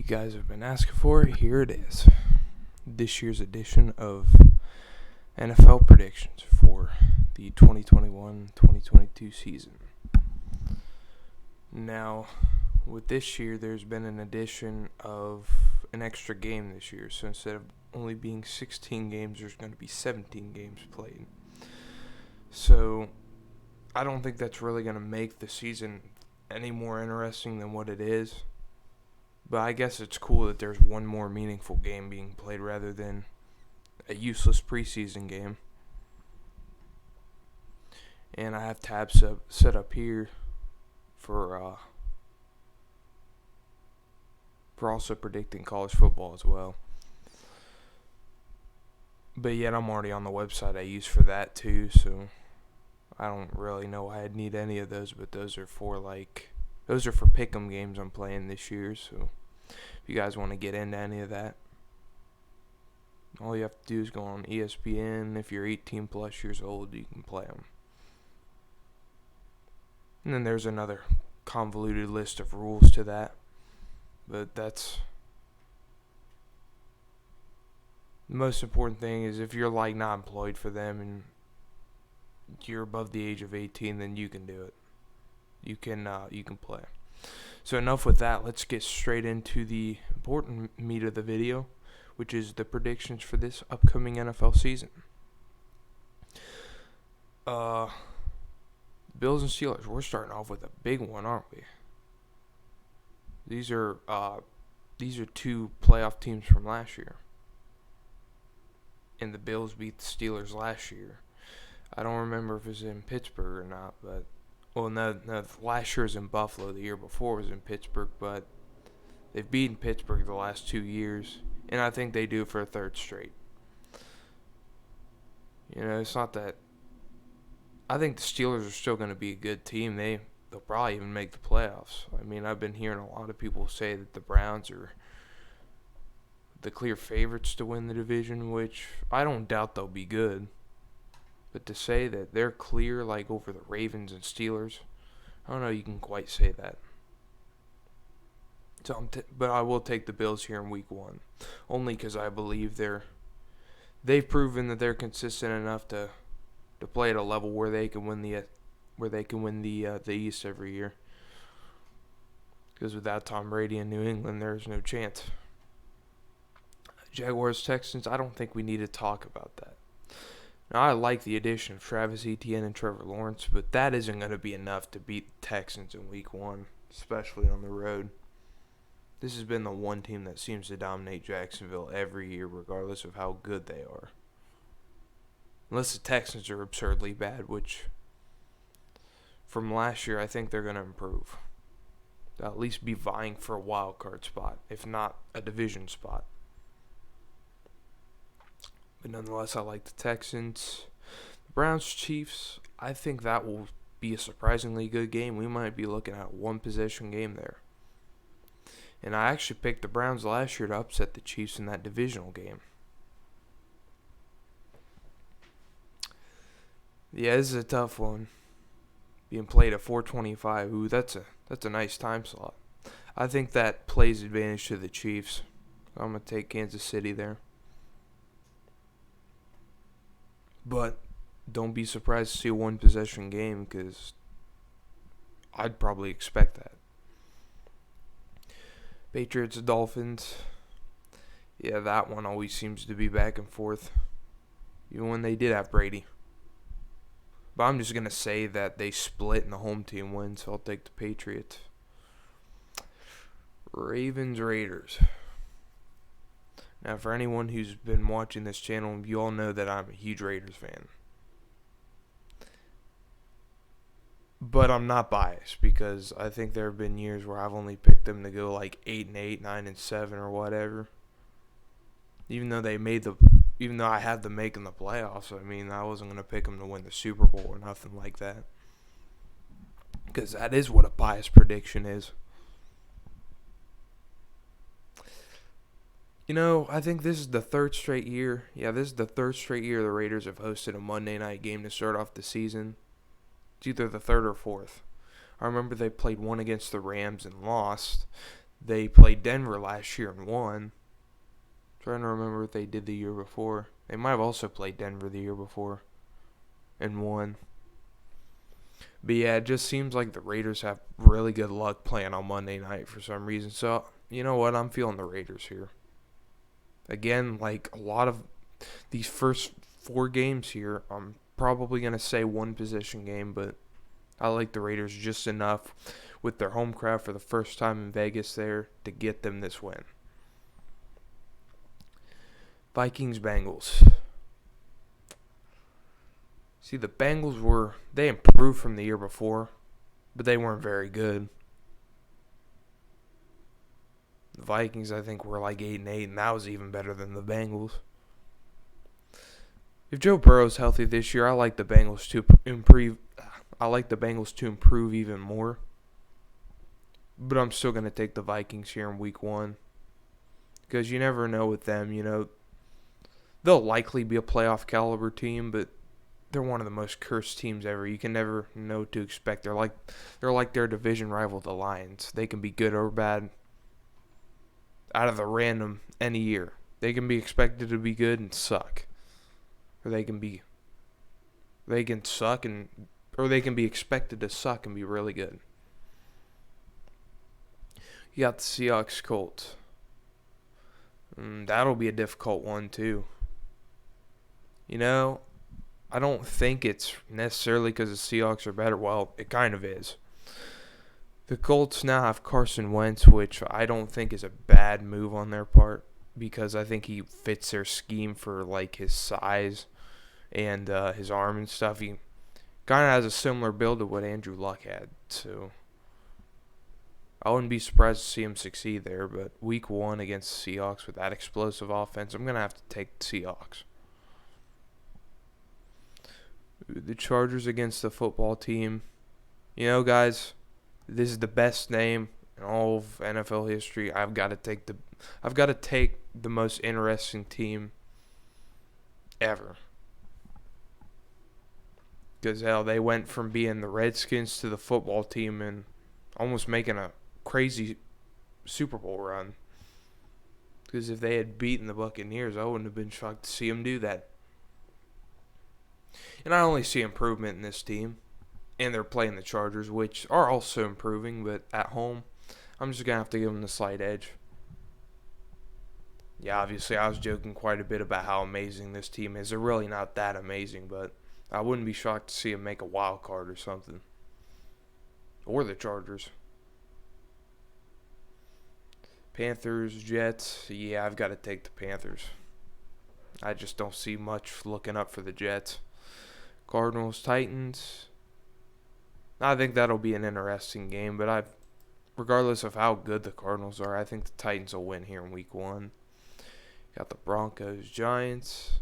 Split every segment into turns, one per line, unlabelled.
guys have been asking for, here it is. This year's edition of NFL predictions for the 2021-2022 season. Now, with this year, there's been an addition of an extra game this year. So instead of only being 16 games, there's going to be 17 games played. So I don't think that's really going to make the season any more interesting than what it is. But I guess it's cool that there's one more meaningful game being played rather than a useless preseason game. And I have tabs set up here for also predicting college football as well. But yet I'm already on the website I use for that too, so I don't really know why I'd need any of those, but those are for pick'em games I'm playing this year, so if you guys want to get into any of that, all you have to do is go on ESPN. If you're 18 plus years old, you can play them. And then there's another convoluted list of rules to that, but that's the most important thing. Is if you're like not employed for them and you're above the age of 18, then you can do it. You can play. So enough with that. Let's get straight into the important meat of the video, which is the predictions for this upcoming NFL season. Bills and Steelers. We're starting off with a big one, aren't we? These are two playoff teams from last year, and the Bills beat the Steelers last year. I don't remember if it was in Pittsburgh or not, but no, last year was in Buffalo. The year before was in Pittsburgh, but they've beaten Pittsburgh the last 2 years, and I think they do for a third straight. You know, it's not that. I think the Steelers are still going to be a good team. They'll probably even make the playoffs. I mean, I've been hearing a lot of people say that the Browns are the clear favorites to win the division, which I don't doubt they'll be good. But to say that they're clear, like over the Ravens and Steelers, I don't know you can quite say that. So but I will take the Bills here in Week 1, only because I believe they've proven that they're consistent enough to play at a level where they can win the East every year. Because without Tom Brady in New England, there's no chance. Jaguars Texans, I don't think we need to talk about that. Now, I like the addition of Travis Etienne and Trevor Lawrence, but that isn't going to be enough to beat the Texans in Week 1, especially on the road. This has been the one team that seems to dominate Jacksonville every year, regardless of how good they are. Unless the Texans are absurdly bad, which from last year I think they're going to improve. They'll at least be vying for a wild card spot, if not a division spot. But nonetheless, I like the Texans. The Browns-Chiefs, I think that will be a surprisingly good game. We might be looking at a one-possession game there. And I actually picked the Browns last year to upset the Chiefs in that divisional game. Yeah, this is a tough one. Being played at 4:25. Ooh, that's a nice time slot. I think that plays advantage to the Chiefs. I'm going to take Kansas City there. But don't be surprised to see a one-possession game, because I'd probably expect that. Patriots and Dolphins. Yeah, that one always seems to be back and forth, even when they did have Brady. But I'm just going to say that they split and the home team wins, so I'll take the Patriots. Ravens Raiders. Now, for anyone who's been watching this channel, you all know that I'm a huge Raiders fan. But I'm not biased, because I think there have been years where I've only picked them to go like 8-8, 9-7, or whatever. Even though I had them making the playoffs, I mean, I wasn't going to pick them to win the Super Bowl or nothing like that. Because that is what a biased prediction is. You know, I think this is the third straight year. Yeah, this is the third straight year the Raiders have hosted a Monday night game to start off the season. It's either the third or fourth. I remember they played one against the Rams and lost. They played Denver last year and won. Trying to remember what they did the year before. They might have also played Denver the year before and won. But yeah, it just seems like the Raiders have really good luck playing on Monday night for some reason. So, you know what? I'm feeling the Raiders here. Again, like a lot of these first 4 games here, I'm probably going to say one possession game, but I like the Raiders just enough with their home crowd for the first time in Vegas there to get them this win. Vikings Bengals. See, the Bengals they improved from the year before, but they weren't very good. The Vikings, I think, were like 8-8, and that was even better than the Bengals. If Joe Burrow's healthy this year, I like the Bengals to improve. I like the Bengals to improve even more. But I'm still going to take the Vikings here in week 1. Because you never know with them, they'll likely be a playoff caliber team, but they're one of the most cursed teams ever. You can never know what to expect. They're like their division rival, the Lions. They can be good or bad out of the random any year. They can be expected to be good and suck. Or they can be expected to suck and be really good. You got the Seahawks Colts. That'll be a difficult one too. I don't think it's necessarily because the Seahawks are better. Well, it kind of is. The Colts now have Carson Wentz, which I don't think is a bad move on their part because I think he fits their scheme for like his size and his arm and stuff. He kind of has a similar build to what Andrew Luck had, so I wouldn't be surprised to see him succeed there. But week 1 against the Seahawks with that explosive offense, I'm going to have to take the Seahawks. The Chargers against the football team. Guys, this is the best name in all of NFL history. I've got to take the most interesting team ever. Because they went from being the Redskins to the football team and almost making a crazy Super Bowl run. Because if they had beaten the Buccaneers, I wouldn't have been shocked to see them do that. And I only see improvement in this team. And they're playing the Chargers, which are also improving, but at home, I'm just going to have to give them the slight edge. Yeah, obviously, I was joking quite a bit about how amazing this team is. They're really not that amazing, but I wouldn't be shocked to see them make a wild card or something. Or the Chargers. Panthers, Jets. Yeah, I've got to take the Panthers. I just don't see much looking up for the Jets. Cardinals, Titans. I think that'll be an interesting game, but regardless of how good the Cardinals are, I think the Titans will win here in week 1. Got the Broncos, Giants.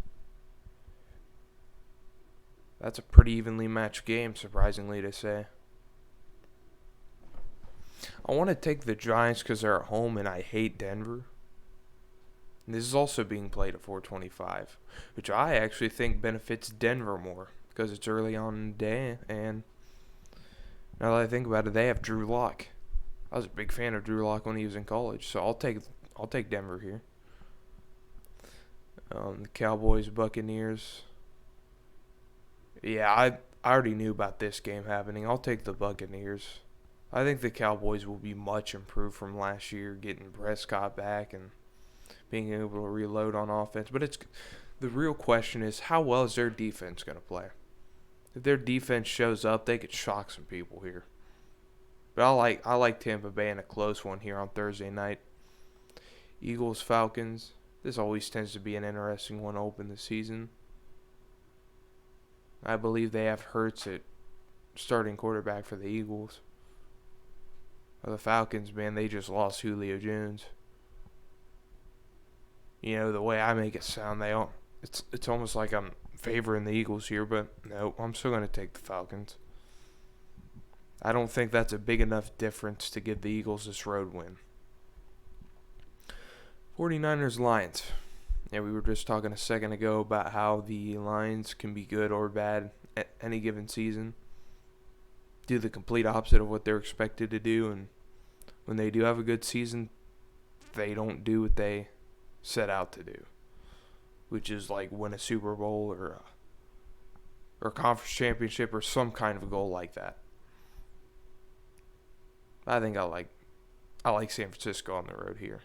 That's a pretty evenly matched game, surprisingly to say. I want to take the Giants because they're at home and I hate Denver. And this is also being played at 4:25, which I actually think benefits Denver more because it's early on in the day. And now that I think about it, they have Drew Lock. I was a big fan of Drew Lock when he was in college, so I'll take Denver here. The Cowboys Buccaneers. Yeah, I already knew about this game happening. I'll take the Buccaneers. I think the Cowboys will be much improved from last year, getting Prescott back and being able to reload on offense. But the real question is, how well is their defense going to play? If their defense shows up, they could shock some people here. But I like Tampa Bay in a close one here on Thursday night. Eagles, Falcons. This always tends to be an interesting one to open the season. I believe they have Hurts at starting quarterback for the Eagles. The Falcons, man, they just lost Julio Jones. The way I make it sound, it's almost like I'm favoring the Eagles here, but no, I'm still going to take the Falcons. I don't think that's a big enough difference to give the Eagles this road win. 49ers, Lions. Yeah, we were just talking a second ago about how the Lions can be good or bad at any given season. Do the complete opposite of what they're expected to do, and when they do have a good season, they don't do what they set out to do, which is like win a Super Bowl or a conference championship or some kind of a goal like that. I think I like San Francisco on the road here.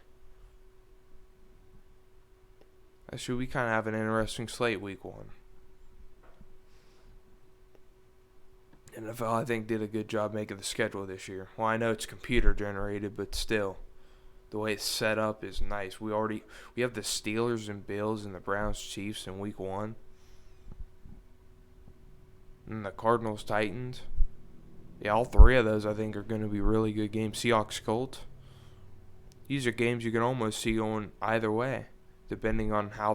Actually, we kind of have an interesting slate week 1. NFL, I think, did a good job making the schedule this year. Well, I know it's computer generated, but still, the way it's set up is nice. We have the Steelers and Bills and the Browns Chiefs in week 1. And the Cardinals Titans. Yeah, all 3 of those I think are going to be really good games. Seahawks Colts. These are games you can almost see going either way, depending on how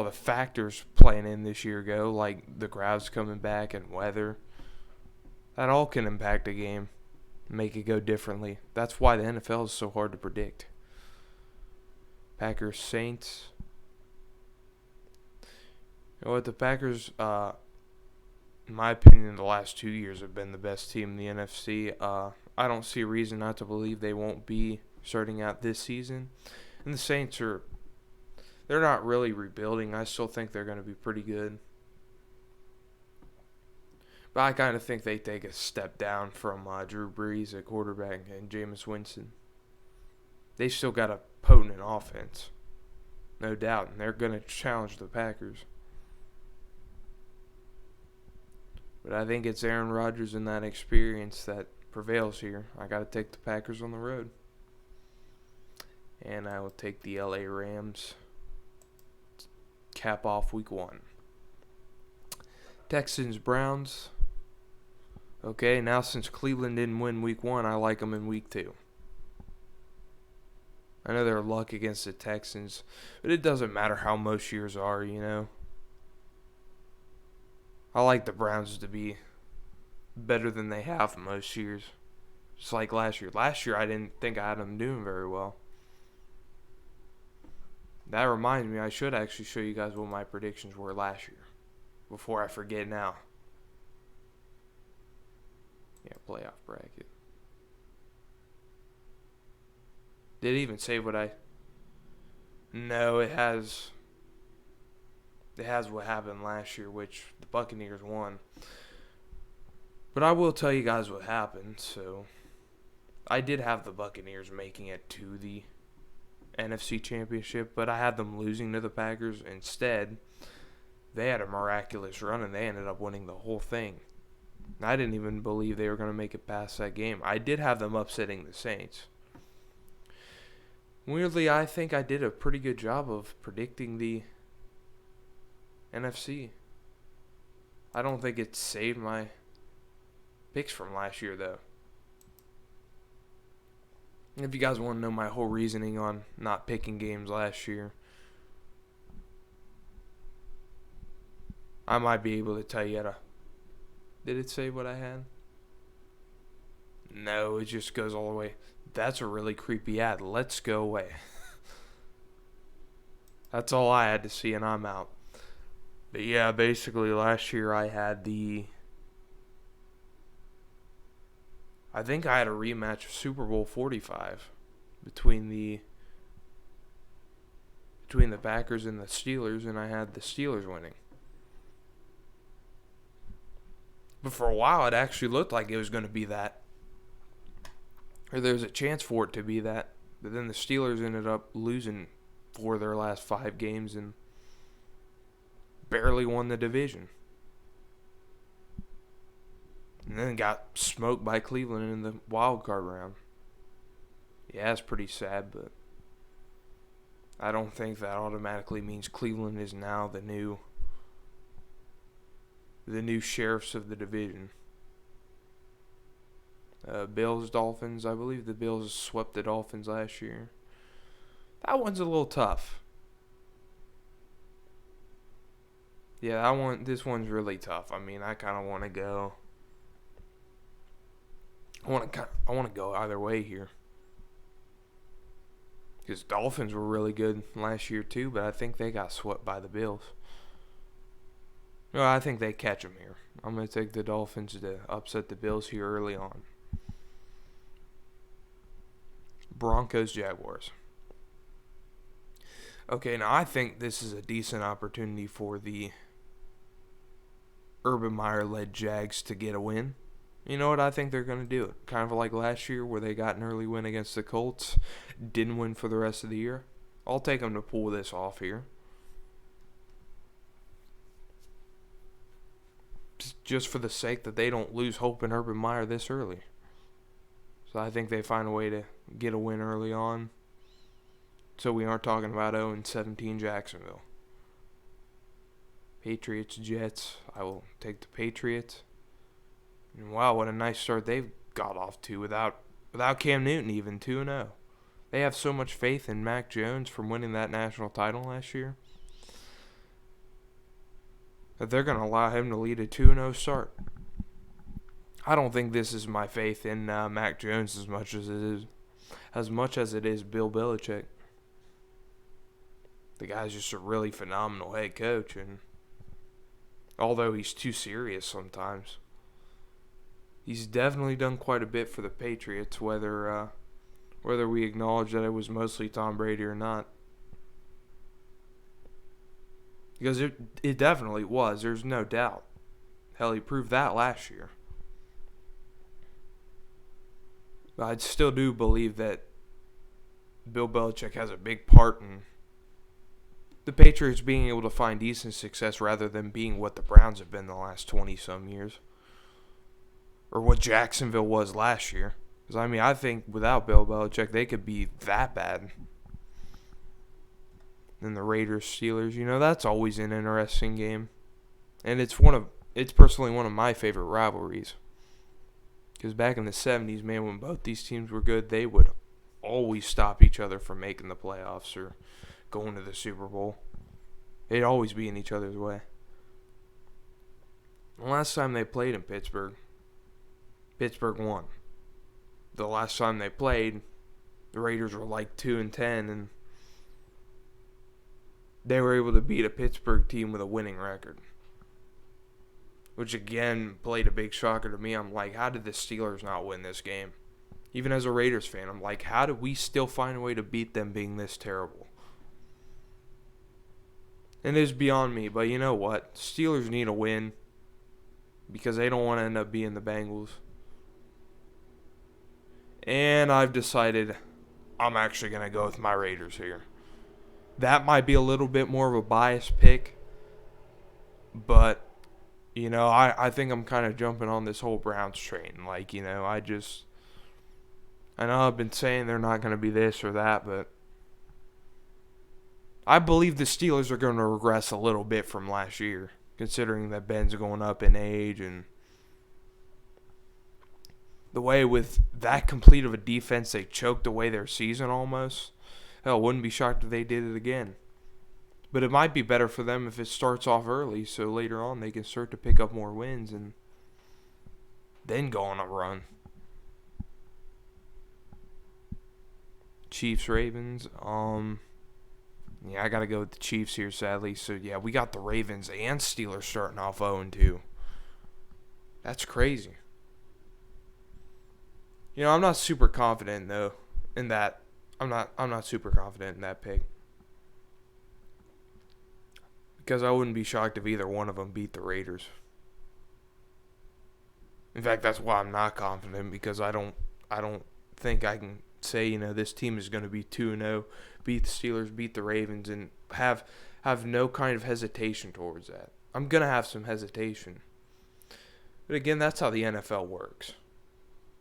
the factors playing in this year go, like the crowds coming back and weather. That all can impact a game, make it go differently. That's why the NFL is so hard to predict. Packers Saints. You know what, the Packers, in my opinion, the last 2 years have been the best team in the NFC. I don't see a reason not to believe they won't be starting out this season. And the Saints they're not really rebuilding. I still think they're going to be pretty good. But I kind of think they take a step down from Drew Brees at quarterback and Jameis Winston. They still got a potent offense, no doubt, and they're going to challenge the Packers. But I think it's Aaron Rodgers and that experience that prevails here. I got to take the Packers on the road. And I will take the LA Rams. Cap off week 1. Texans Browns. Okay, now since Cleveland didn't win week 1, I like them in week 2. I know they're luck against the Texans, but it doesn't matter how most years are, you know. I like the Browns to be better than they have most years. Just like last year. Last year, I didn't think I had them doing very well. That reminds me, I should actually show you guys what my predictions were last year. Before I forget now. Yeah, playoff bracket. Did it even say what I... No, it has... It has what happened last year, which the Buccaneers won. But I will tell you guys what happened. So, I did have the Buccaneers making it to the NFC Championship, but I had them losing to the Packers. Instead, they had a miraculous run, and they ended up winning the whole thing. I didn't even believe they were going to make it past that game. I did have them upsetting the Saints. Weirdly, I think I did a pretty good job of predicting the NFC. I don't think it saved my picks from last year, though. If you guys want to know my whole reasoning on not picking games last year, I might be able to tell you Did it say what I had? No, it just goes all the way. That's a really creepy ad. Let's go away. That's all I had to see, and I'm out. But yeah, basically last year I had I think I had a rematch of Super Bowl 45 between the Packers and the Steelers, and I had the Steelers winning. But for a while, it actually looked like it was going to be that. Or there was a chance for it to be that. But then the Steelers ended up losing 4 of their last 5 games and barely won the division. And then got smoked by Cleveland in the wild card round. Yeah, it's pretty sad, but I don't think that automatically means Cleveland is now the new sheriffs of the division. Bills, Dolphins. I believe the Bills swept the Dolphins last year. That one's a little tough. Yeah, this one's really tough. I mean, I kind of want to go. I want to go either way here. Because Dolphins were really good last year too, but I think they got swept by the Bills. No, I think they catch them here. I'm going to take the Dolphins to upset the Bills here early on. Broncos Jaguars. Okay, now I think this is a decent opportunity for the Urban Meyer-led Jags to get a win. You know what? I think they're going to do it. Kind of like last year where they got an early win against the Colts. Didn't win for the rest of the year. I'll take them to pull this off here. Just for the sake that they don't lose hope in Urban Meyer this early. So I think they find a way to get a win early on. So we aren't talking about 0-17 Jacksonville. Patriots, Jets. I will take the Patriots. And wow, what a nice start they've got off to without Cam Newton even 2-0. They have so much faith in Mac Jones from winning that national title last year that they're going to allow him to lead a 2-0 start. I don't think this is my faith in Mac Jones as much as it is Bill Belichick. The guy's just a really phenomenal head coach, and although he's too serious sometimes, he's definitely done quite a bit for the Patriots, whether we acknowledge that it was mostly Tom Brady or not. Because it definitely was, there's no doubt. Hell, he proved that last year. But I still do believe that Bill Belichick has a big part in the Patriots being able to find decent success rather than being what the Browns have been the last 20-some years. Or what Jacksonville was last year. Because, I think without Bill Belichick, they could be that bad. And the Raiders, Steelers, that's always an interesting game. And it's personally one of my favorite rivalries. Because back in the 70s, man, when both these teams were good, they would always stop each other from making the playoffs or going to the Super Bowl. They'd always be in each other's way. The last time they played in Pittsburgh won. The last time they played, the Raiders were like 2-10, and they were able to beat a Pittsburgh team with a winning record. Which again played a big shocker to me. I'm like, how did the Steelers not win this game? Even as a Raiders fan, I'm like, how did we still find a way to beat them being this terrible? And it is beyond me, but you know what? Steelers need a win because they don't want to end up being the Bengals. And I've decided I'm actually going to go with my Raiders here. That might be a little bit more of a biased pick, but, I think I'm kind of jumping on this whole Browns train. Like, I know I've been saying they're not going to be this or that, but I believe the Steelers are going to regress a little bit from last year, considering that Ben's going up in age and the way with that complete of a defense they choked away their season almost. Hell, wouldn't be shocked if they did it again. But it might be better for them if it starts off early so later on they can start to pick up more wins and then go on a run. Chiefs, Ravens. Yeah, I got to go with the Chiefs here, sadly. So, yeah, we got the Ravens and Steelers starting off 0-2. That's crazy. I'm not super confident, though, in that. I'm not super confident in that pick. Because I wouldn't be shocked if either one of them beat the Raiders. In fact, that's why I'm not confident, because I don't think I can say, this team is going to be 2-0, beat the Steelers, beat the Ravens, and have no kind of hesitation towards that. I'm going to have some hesitation. But again, that's how the NFL works.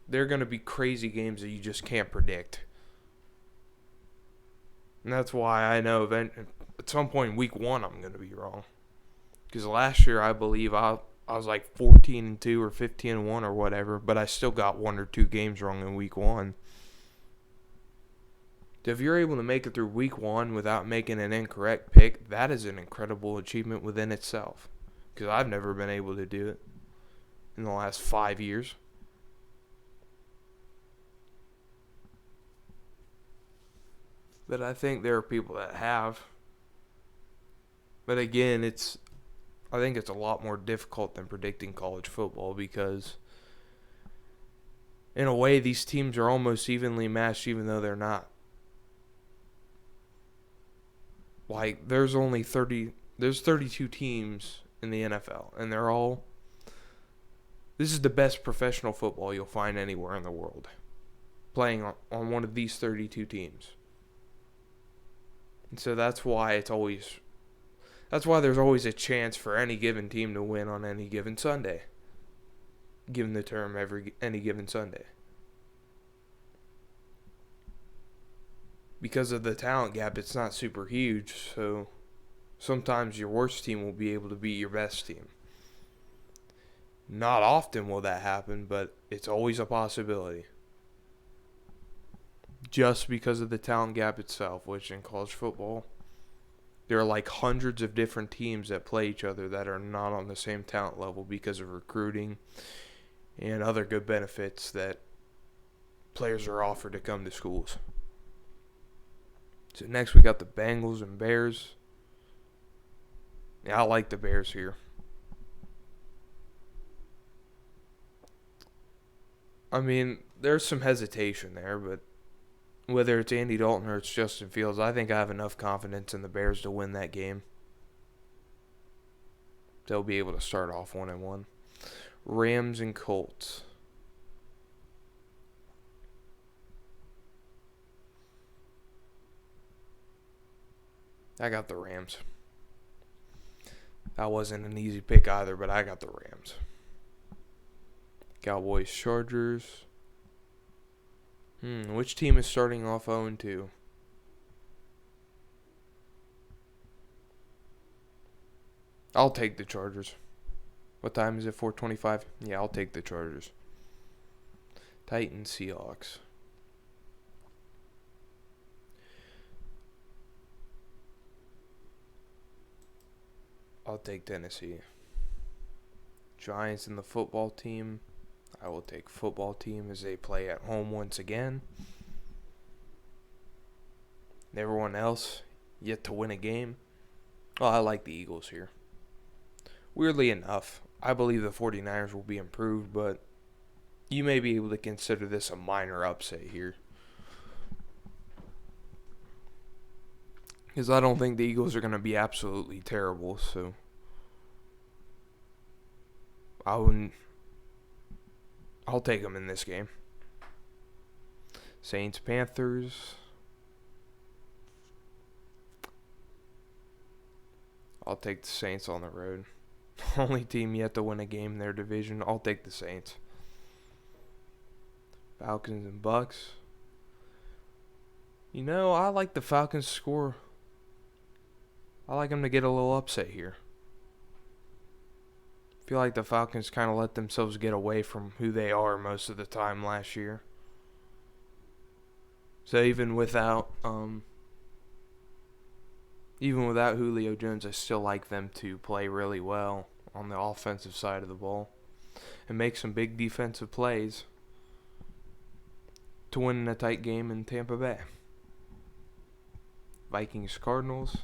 There are going to be crazy games that you just can't predict. And that's why I know at some point in week 1 I'm going to be wrong. Because last year I believe I was like 14-2 or 15-1 or whatever, but I still got 1 or 2 games wrong in week 1. If you're able to make it through week 1 without making an incorrect pick, that is an incredible achievement within itself. Because I've never been able to do it in the last 5 years. But I think there are people that have. But again, I think it's a lot more difficult than predicting college football because in a way, these teams are almost evenly matched, even though they're not. Like, there's 32 teams in the NFL, and this is the best professional football you'll find anywhere in the world, playing on one of these 32 teams. And so that's why there's always a chance for any given team to win on any given Sunday. Given the term any given Sunday. Because of the talent gap, it's not super huge, so sometimes your worst team will be able to beat your best team. Not often will that happen, but it's always a possibility. Just because of the talent gap itself, which in college football, there are like hundreds of different teams that play each other that are not on the same talent level because of recruiting and other good benefits that players are offered to come to schools. So next we got the Bengals and Bears. Yeah, I like the Bears here. I mean, there's some hesitation there, but whether it's Andy Dalton or it's Justin Fields, I think I have enough confidence in the Bears to win that game. They'll be able to start off 1-1. Rams and Colts. I got the Rams. That wasn't an easy pick either, but I got the Rams. Cowboys Chargers. Which team is starting off 0-2? I'll take the Chargers. What time is it? 4:25? Yeah, I'll take the Chargers. Titans Seahawks. I'll take Tennessee. Giants and the football team. I will take football team as they play at home once again. Everyone else yet to win a game. Oh, I like the Eagles here. Weirdly enough, I believe the 49ers will be improved, but you may be able to consider this a minor upset here. Because I don't think the Eagles are going to be absolutely terrible, so I'll take them in this game. Saints Panthers. I'll take the Saints on the road. Only team yet to win a game in their division. I'll take the Saints. Falcons and Bucks. You know, I like the Falcons to score. I like them to get a little upset here. I feel like the Falcons kind of let themselves get away from who they are most of the time last year. So even without Julio Jones, I still like them to play really well on the offensive side of the ball and make some big defensive plays to win in a tight game in Tampa Bay. Vikings Cardinals.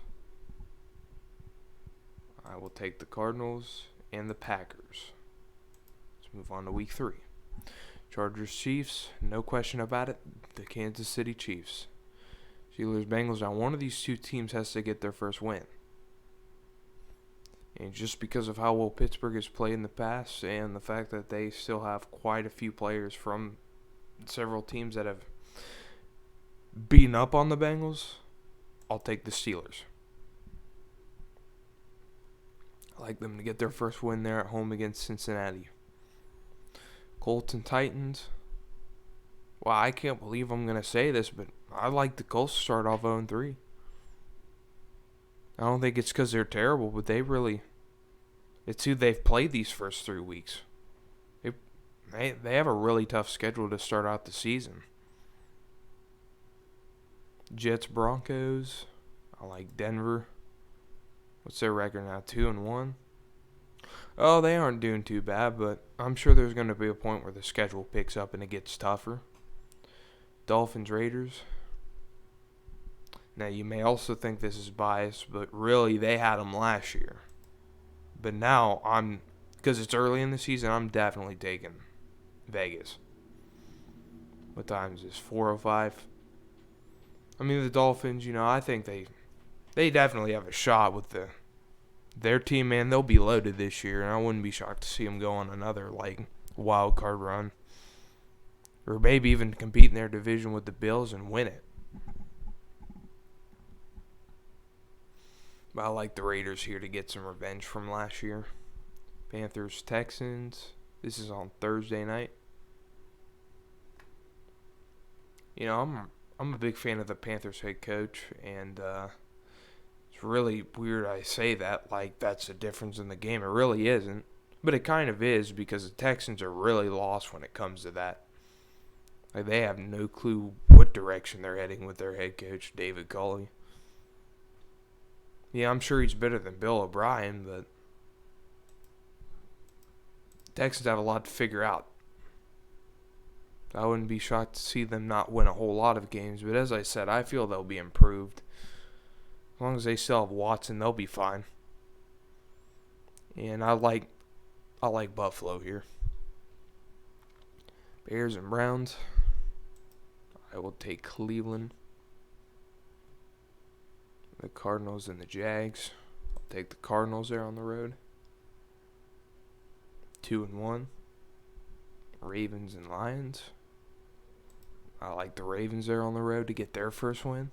I will take the Cardinals and the Packers. Let's move on to week 3. Chargers Chiefs, no question about it, the Kansas City Chiefs. Steelers Bengals. Now one of these two teams has to get their first win. And just because of how well Pittsburgh has played in the past and the fact that they still have quite a few players from several teams that have beaten up on the Bengals, I'll take the Steelers. I like them to get their first win there at home against Cincinnati. Colts and Titans. Well, I can't believe I'm going to say this, but I like the Colts to start off 0-3. I don't think it's because they're terrible, but it's who they've played these first 3 weeks. They have a really tough schedule to start out the season. Jets Broncos. I like Denver. What's their record now? 2-1? Oh, they aren't doing too bad, but I'm sure there's going to be a point where the schedule picks up and it gets tougher. Dolphins Raiders. Now, you may also think this is biased, but really, they had them last year. But now, because it's early in the season, I'm definitely taking Vegas. What time is this? 4:05. I mean, the Dolphins, I think they definitely have a shot with their team, man. They'll be loaded this year, and I wouldn't be shocked to see them go on another, wild card run. Or maybe even compete in their division with the Bills and win it. But I like the Raiders here to get some revenge from last year. Panthers Texans. This is on Thursday night. I'm a big fan of the Panthers head coach, and it's really weird I say that, like that's the difference in the game. It really isn't, but it kind of is because the Texans are really lost when it comes to that. Like they have no clue what direction they're heading with their head coach, David Culley. Yeah, I'm sure he's better than Bill O'Brien, but the Texans have a lot to figure out. I wouldn't be shocked to see them not win a whole lot of games, but as I said, I feel they'll be improved. As long as they still have Watson, they'll be fine. And I like Buffalo here. Bears and Browns. I will take Cleveland. The Cardinals and the Jags. I'll take the Cardinals there on the road. 2-1. Ravens and Lions. I like the Ravens there on the road to get their first win.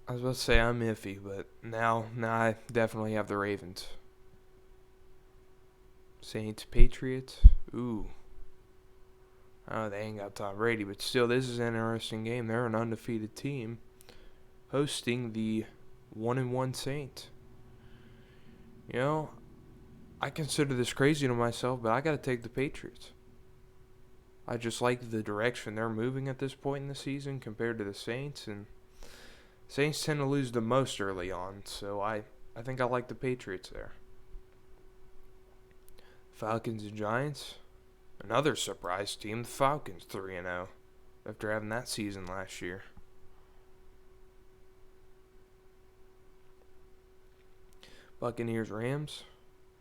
I was about to say I'm iffy, but now I definitely have the Ravens. Saints, Patriots. Ooh. Oh, they ain't got Tom Brady, but still, this is an interesting game. They're an undefeated team hosting the 1-1 Saints. I consider this crazy to myself, but I got to take the Patriots. I just like the direction they're moving at this point in the season compared to the Saints, and Saints tend to lose the most early on, so I think I like the Patriots there. Falcons and Giants. Another surprise team, the Falcons 3-0 after having that season last year. Buccaneers, Rams,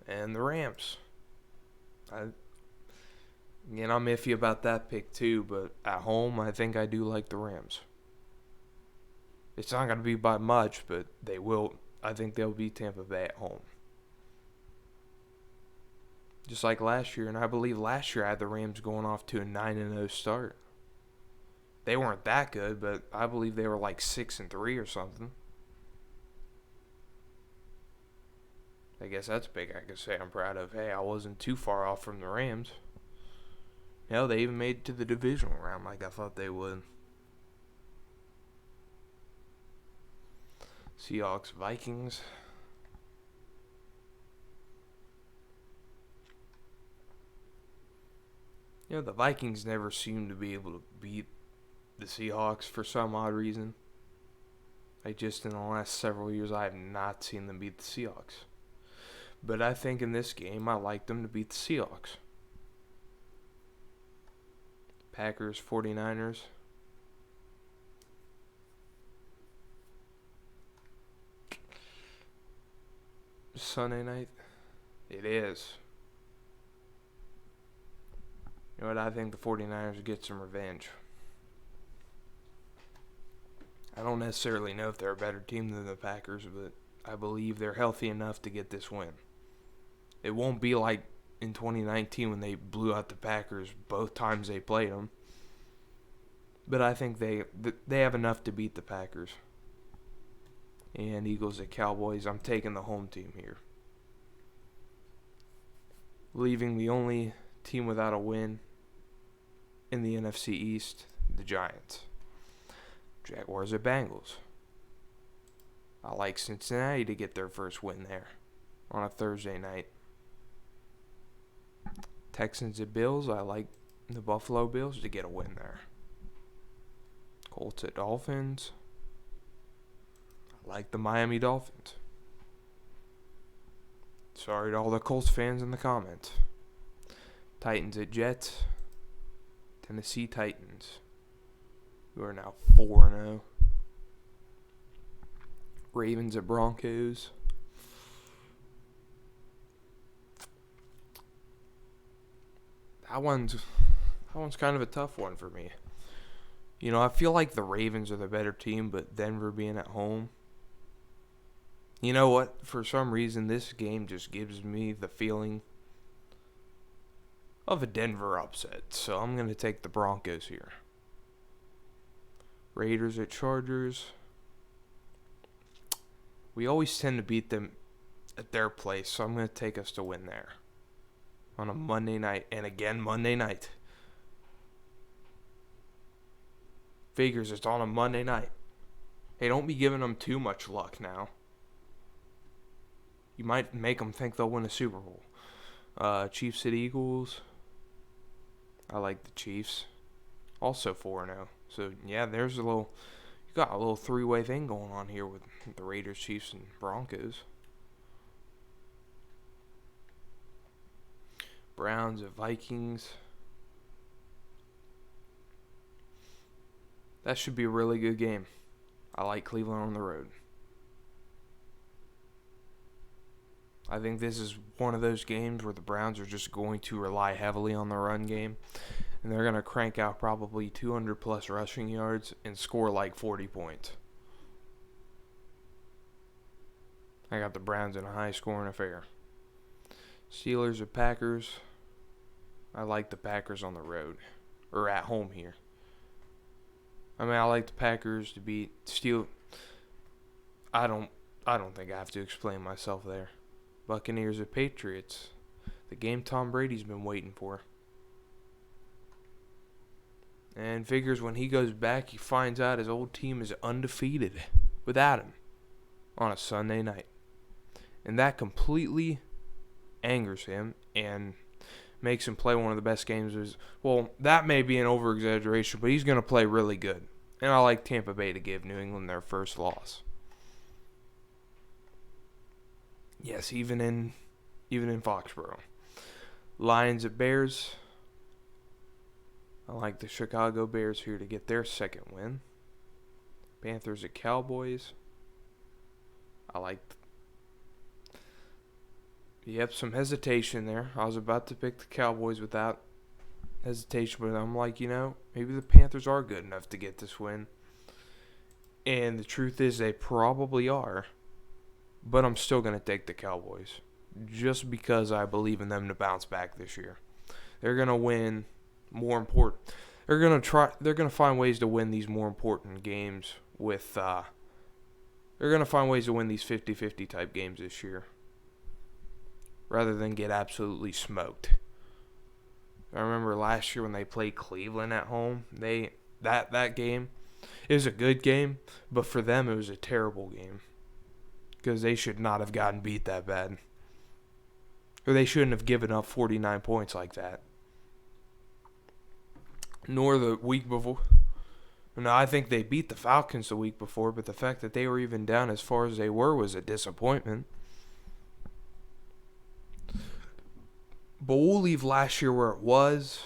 and the Rams. I'm iffy about that pick too, but at home, I think I do like the Rams. It's not going to be by much, but they will. I think they'll beat Tampa Bay at home. Just like last year, and I believe last year I had the Rams going off to a 9-0 start. They weren't that good, but I believe they were like 6-3 or something. I guess that's big. I could say I'm proud of. Hey, I wasn't too far off from the Rams. They even made it to the divisional round like I thought they would. Seahawks Vikings. The Vikings never seem to be able to beat the Seahawks for some odd reason. Just in the last several years, I have not seen them beat the Seahawks. But I think in this game, I like them to beat the Seahawks. Packers, 49ers. Sunday night. It is. You know what? I think the 49ers get some revenge. I don't necessarily know if they're a better team than the Packers, but I believe they're healthy enough to get this win. It won't be like in 2019 when they blew out the Packers both times they played them. But I think they have enough to beat the Packers. And Eagles at Cowboys. I'm taking the home team here. Leaving the only team without a win in the NFC East, the Giants. Jaguars at Bengals. I like Cincinnati to get their first win there on a Thursday night. Texans at Bills. I like the Buffalo Bills to get a win there. Colts at Dolphins. I like the Miami Dolphins. Sorry to all the Colts fans in the comments. Titans at Jets. Tennessee Titans, who are now 4-0. Ravens at Broncos. That one's kind of a tough one for me. You know, I feel like the Ravens are the better team, but Denver being at home. You know what? For some reason, this game just gives me the feeling of a Denver upset. So I'm going to take the Broncos here. Raiders at Chargers. We always tend to beat them at their place, so I'm going to take us to win there. On a Monday night, and again Monday night. Figures it's on a Monday night. Hey, don't be giving them too much luck now. You might make them think they'll win a Super Bowl. Chiefs at Eagles. I like the Chiefs. Also 4-0. So, yeah, you got a little three-way thing going on here with the Raiders, Chiefs, and Broncos. Browns at Vikings. That should be a really good game. I like Cleveland on the road. I think this is one of those games where the Browns are just going to rely heavily on the run game. And they're going to crank out probably 200-plus rushing yards and score like 40 points. I got the Browns in a high-scoring affair. Steelers at Packers. I like the Packers on the road. Or at home here. I mean, I like the Packers to beat Steelers. I don't think I have to explain myself there. Buccaneers at Patriots. The game Tom Brady's been waiting for. And figures when he goes back, he finds out his old team is undefeated without him on a Sunday night. And that completely angers him and makes him play one of the best games. Well, that may be an over-exaggeration, but he's going to play really good. And I like Tampa Bay to give New England their first loss. Yes, even in Foxborough. Lions at Bears. I like the Chicago Bears here to get their second win. Panthers at Cowboys. I like. Yep, some hesitation there. I was about to pick the Cowboys without hesitation, but I'm like, maybe the Panthers are good enough to get this win. And the truth is they probably are. But I'm still going to take the Cowboys. Just because I believe in them to bounce back this year. They're going to win more important. They're going to find ways to win these more important games with they're going to find ways to win these 50-50 type games this year. Rather than get absolutely smoked. I remember last year when they played Cleveland at home, that game, it was a good game, but for them it was a terrible game. Because they should not have gotten beat that bad. Or they shouldn't have given up 49 points like that. Nor the week before. No, I think they beat the Falcons the week before, but the fact that they were even down as far as they were was a disappointment. But we'll leave last year where it was.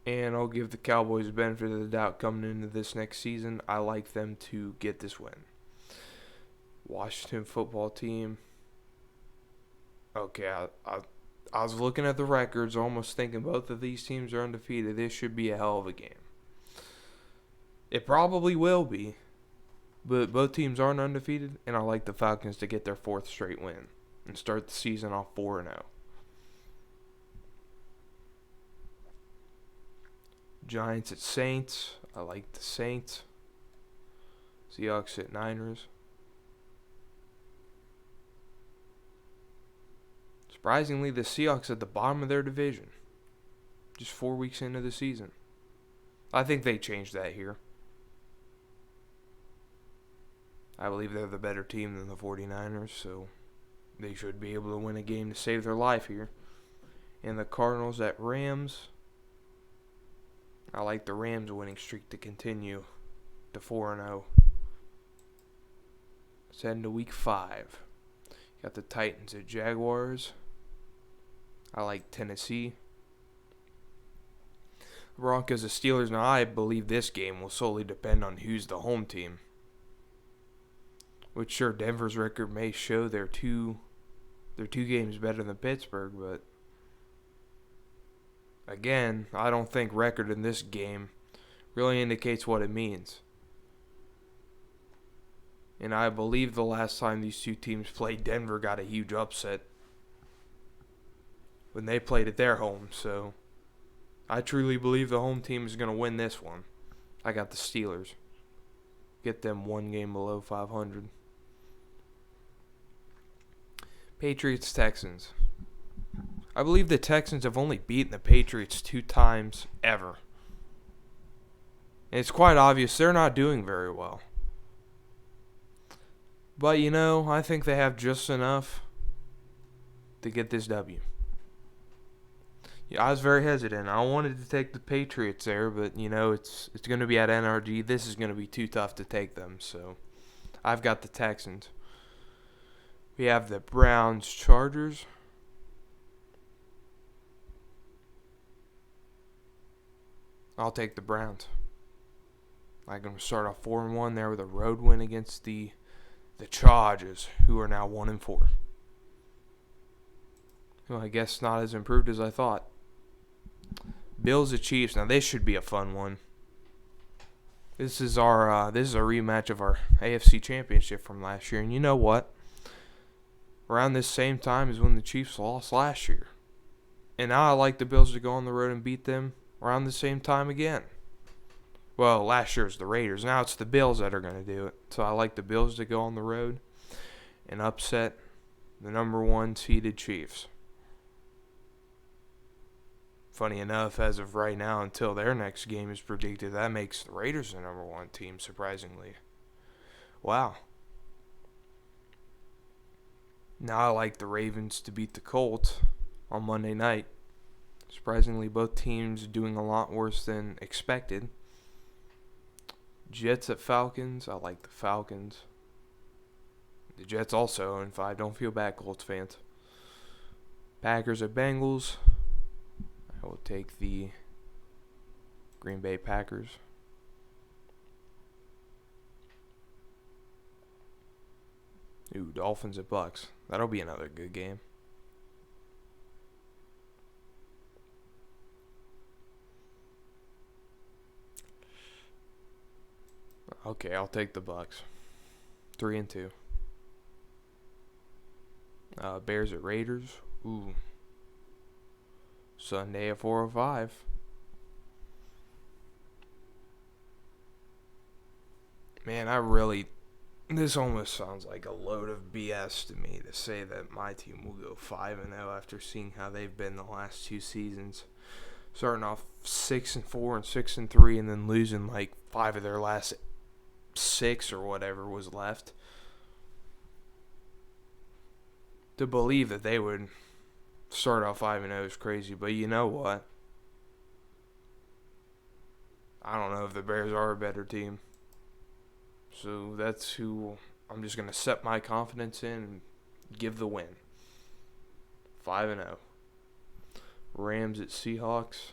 And I'll give the Cowboys the benefit of the doubt coming into this next season. I like them to get this win. Washington football team. Okay, I was looking at the records, almost thinking both of these teams are undefeated. This should be a hell of a game. It probably will be, but both teams aren't undefeated, and I like the Falcons to get their fourth straight win and start the season off 4-0. Giants at Saints. I like the Saints. Seahawks at Niners. Surprisingly, the Seahawks at the bottom of their division. Just 4 weeks into the season. I think they changed that here. I believe they're the better team than the 49ers, so they should be able to win a game to save their life here. And the Cardinals at Rams. I like the Rams winning streak to continue to 4-0. Let's head into week 5. Got the Titans at Jaguars. I like Tennessee. Broncos at Steelers. Now, I believe this game will solely depend on who's the home team. Which, sure, Denver's record may show they're two games better than Pittsburgh, but again, I don't think record in this game really indicates what it means. And I believe the last time these two teams played, Denver got a huge upset when they played at their home. So I truly believe the home team is going to win this one. I got the Steelers. Get them one game below 500. Patriots Texans. I believe the Texans have only beaten the Patriots 2 times ever. And it's quite obvious they're not doing very well. But, I think they have just enough to get this W. Yeah, I was very hesitant. I wanted to take the Patriots there, but, it's going to be at NRG. This is going to be too tough to take them, so I've got the Texans. We have the Browns Chargers. I'll take the Browns. I'm going to start off 4-1 there with a road win against the Chargers, who are now 1-4. Well, I guess not as improved as I thought. Bills at Chiefs. Now this should be a fun one. This is a rematch of our AFC Championship from last year, and you know what? Around this same time is when the Chiefs lost last year, and now I like the Bills to go on the road and beat them around the same time again. Well, last year was the Raiders. Now it's the Bills that are going to do it. So I like the Bills to go on the road and upset the number 1 seeded Chiefs. Funny enough, as of right now, until their next game is predicted, that makes the Raiders the number 1 team, surprisingly. Wow. Now I like the Ravens to beat the Colts on Monday night. Surprisingly, both teams doing a lot worse than expected. Jets at Falcons. I like the Falcons. The Jets also 0-5. Don't feel bad, Colts fans. Packers at Bengals. I will take the Green Bay Packers. Ooh, Dolphins at Bucks. That'll be another good game. Okay, I'll take the Bucks. 3-2. Bears at Raiders. Ooh. Sunday at 4:05. Man, this almost sounds like a load of BS to me to say that my team will go 5-0 after seeing how they've been the last 2 seasons. Starting off 6-4 and 6-3 and then losing like 5 of their last 6 or whatever was left. To believe that they would start off 5-0 is crazy, but you know what? I don't know if the Bears are a better team. So that's who I'm just going to set my confidence in and give the win. 5-0. Rams at Seahawks.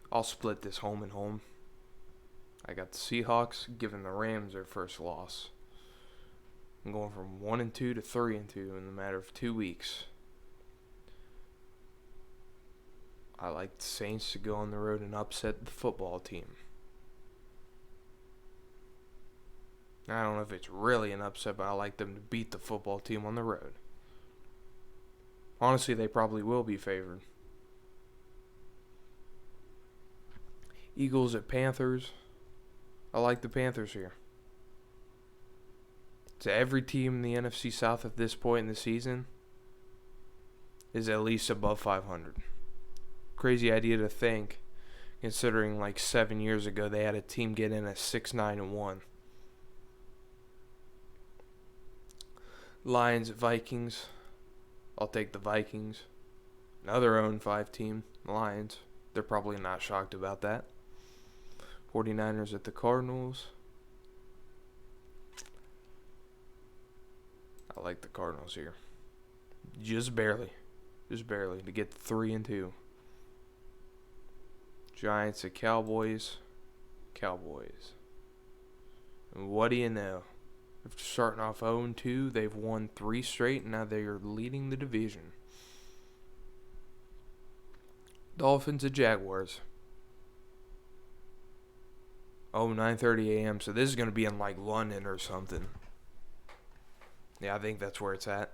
I'll split this home and home. I got the Seahawks giving the Rams their first loss. I'm going from 1-2 to 3-2 in the matter of 2 weeks. I like the Saints to go on the road and upset the football team. I don't know if it's really an upset, but I like them to beat the football team on the road. Honestly, they probably will be favored. Eagles at Panthers. I like the Panthers here. So every team in the NFC South at this point in the season is at least above 500. Crazy idea to think, considering like 7 years ago they had a team get in at 6-9-1. Lions at Vikings. I'll take the Vikings. Another 0-5 team, Lions. They're probably not shocked about that. 49ers at the Cardinals. I like the Cardinals here. Just barely to get 3-2. Giants at Cowboys. And what do you know? After starting off 0-2, they've won 3 straight, and now they are leading the division. Dolphins and Jaguars. 9:30 a.m., so this is going to be in, like, London or something. Yeah, I think that's where it's at.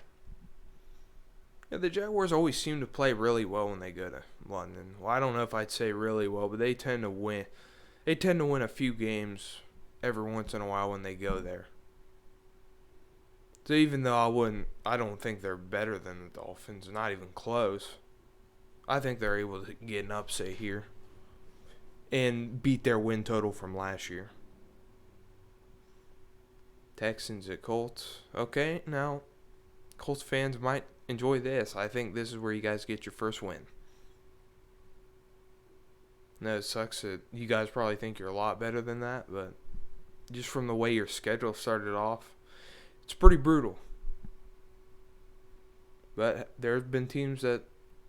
Yeah, the Jaguars always seem to play really well when they go to London. Well, I don't know if I'd say really well, but they tend to win. They tend to win a few games every once in a while when they go there. So even though I don't think they're better than the Dolphins, not even close. I think they're able to get an upset here and beat their win total from last year. Texans at Colts. Okay, now Colts fans might enjoy this. I think this is where you guys get your first win. No, it sucks that you guys probably think you're a lot better than that, but just from the way your schedule started off, it's pretty brutal. But there have been teams that,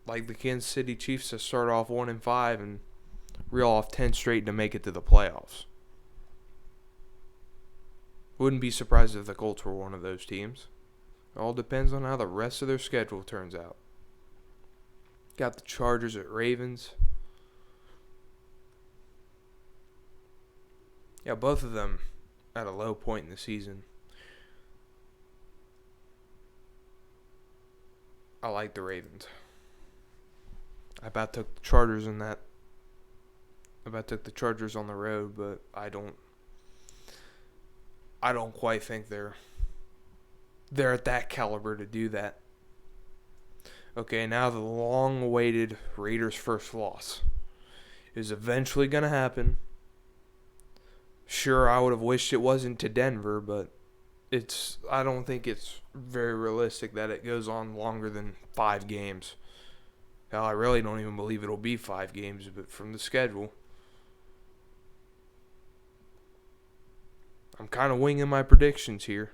like the Kansas City Chiefs, that start off 1-5 and reel off 10 straight to make it to the playoffs. Wouldn't be surprised if the Colts were one of those teams. It all depends on how the rest of their schedule turns out. Got the Chargers at Ravens. Yeah, both of them at a low point in the season. I like the Ravens. I about took the Chargers in that. I about took the Chargers on the road, but I don't quite think they're at that caliber to do that. Okay, now the long-awaited Raiders' first loss is eventually going to happen. Sure, I would have wished it wasn't to Denver, but I don't think it's very realistic that it goes on longer than 5 games. Hell, I really don't even believe it'll be 5 games, but from the schedule, I'm kind of winging my predictions here.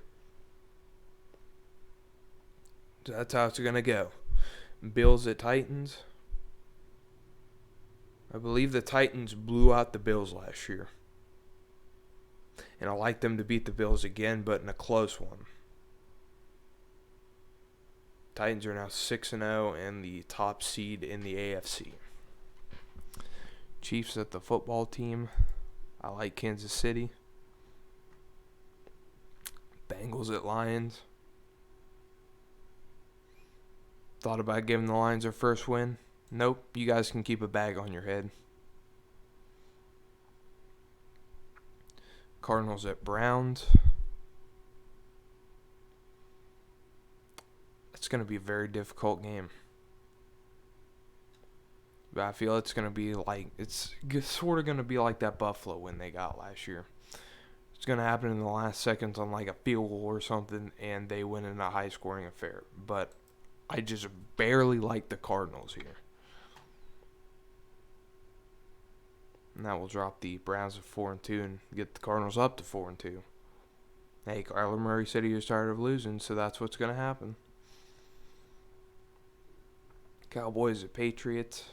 So that's how it's going to go. Bills at Titans. I believe the Titans blew out the Bills last year. And I like them to beat the Bills again, but in a close one. Titans are now 6-0 and the top seed in the AFC. Chiefs at the football team. I like Kansas City. Bengals at Lions. Thought about giving the Lions their first win. Nope, you guys can keep a bag on your head. Cardinals at Browns. It's going to be a very difficult game. But I feel it's going to be like, it's sort of going to be like that Buffalo win they got last year. It's going to happen in the last seconds on like a field goal or something, and they win in a high-scoring affair. But I just barely like the Cardinals here. And that will drop the Browns to 4-2 and get the Cardinals up to 4-2. Hey, Kyler Murray said he was tired of losing, so that's what's going to happen. Cowboys at Patriots.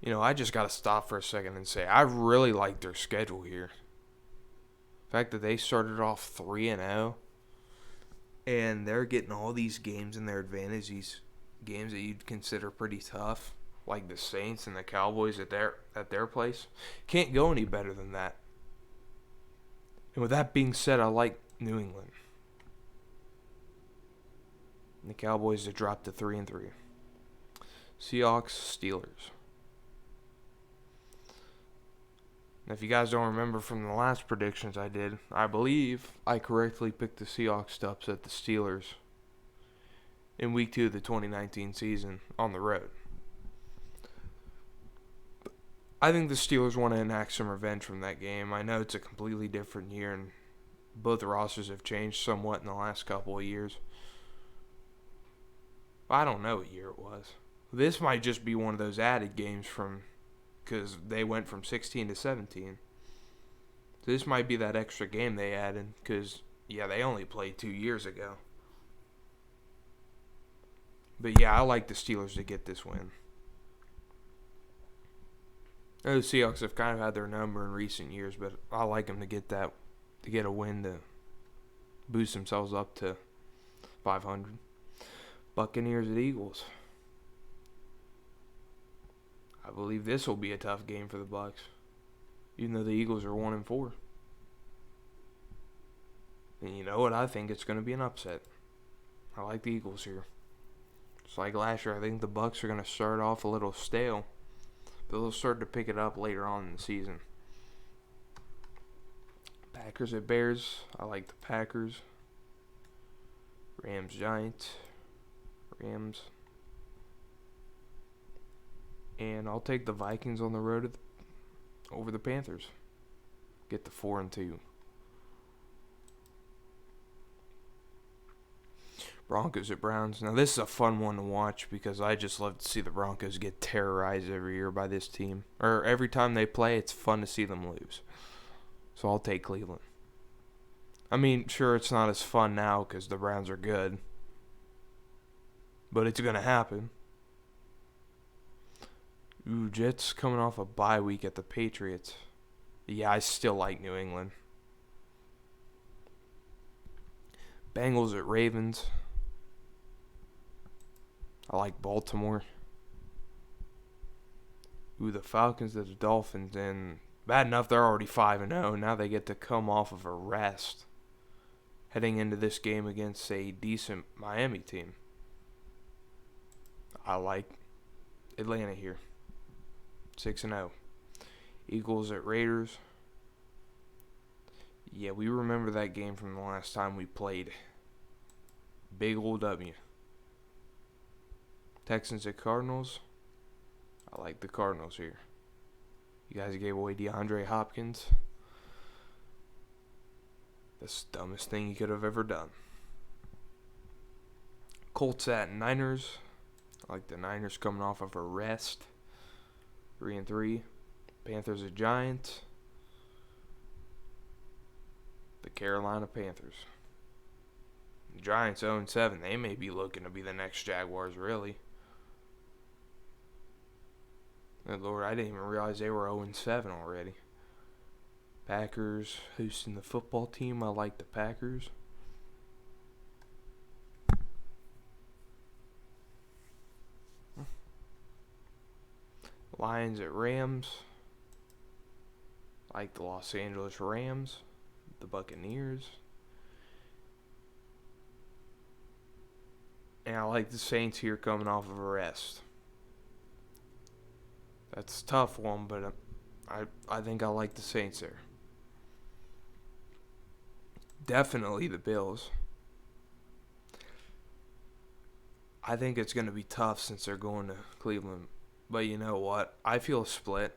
You know, I just got to stop for a second and say I really like their schedule here. The fact that they started off 3-0 and they're getting all these games in their advantage, these games that you'd consider pretty tough, like the Saints and the Cowboys at their place. Can't go any better than that. And with that being said, I like New England. And the Cowboys have dropped to 3-3. Seahawks, Steelers. Now, if you guys don't remember from the last predictions I did, I believe I correctly picked the Seahawks to upset the Steelers in Week 2 of the 2019 season on the road. I think the Steelers want to enact some revenge from that game. I know it's a completely different year, and both rosters have changed somewhat in the last couple of years. I don't know what year it was. This might just be one of those added games because they went from 16 to 17. So this might be that extra game they added because, yeah, they only played 2 years ago. But, yeah, I like the Steelers to get this win. The Seahawks have kind of had their number in recent years, but I like them to get that to get a win to boost themselves up to 500. Buccaneers at Eagles. I believe this will be a tough game for the Bucks, even though the Eagles are 1-4. And you know what? I think it's going to be an upset. I like the Eagles here. Just like last year, I think the Bucks are going to start off a little stale, but they'll start to pick it up later on in the season. Packers at Bears. I like the Packers. Rams Giants. Rams. And I'll take the Vikings on the road over the Panthers. Get the 4-2. Broncos at Browns. Now this is a fun one to watch because I just love to see the Broncos get terrorized every year by this team. Or every time they play, it's fun to see them lose. So I'll take Cleveland. I mean, sure, it's not as fun now because the Browns are good. But it's going to happen. Ooh, Jets coming off a bye week at the Patriots. Yeah, I still like New England. Bengals at Ravens. I like Baltimore. Ooh, the Falcons at the Dolphins. And bad enough, they're already 5-0. Now they get to come off of a rest, heading into this game against a decent Miami team. I like Atlanta here. 6-0. Eagles at Raiders. Yeah, we remember that game from the last time we played. Big old W. Texans at Cardinals. I like the Cardinals here. You guys gave away DeAndre Hopkins. That's the dumbest thing you could have ever done. Colts at Niners. I like the Niners coming off of a rest. 3-3. Panthers at Giants. The Carolina Panthers. The Giants 0-7. They may be looking to be the next Jaguars, really. Good Lord, I didn't even realize they were 0-7 already. Packers hosting the football team. I like the Packers. Lions at Rams. I like the Los Angeles Rams. The Buccaneers. And I like the Saints here coming off of a rest. That's a tough one, but I think I like the Saints there. Definitely the Bills. I think it's going to be tough since they're going to Cleveland. But you know what? I feel split.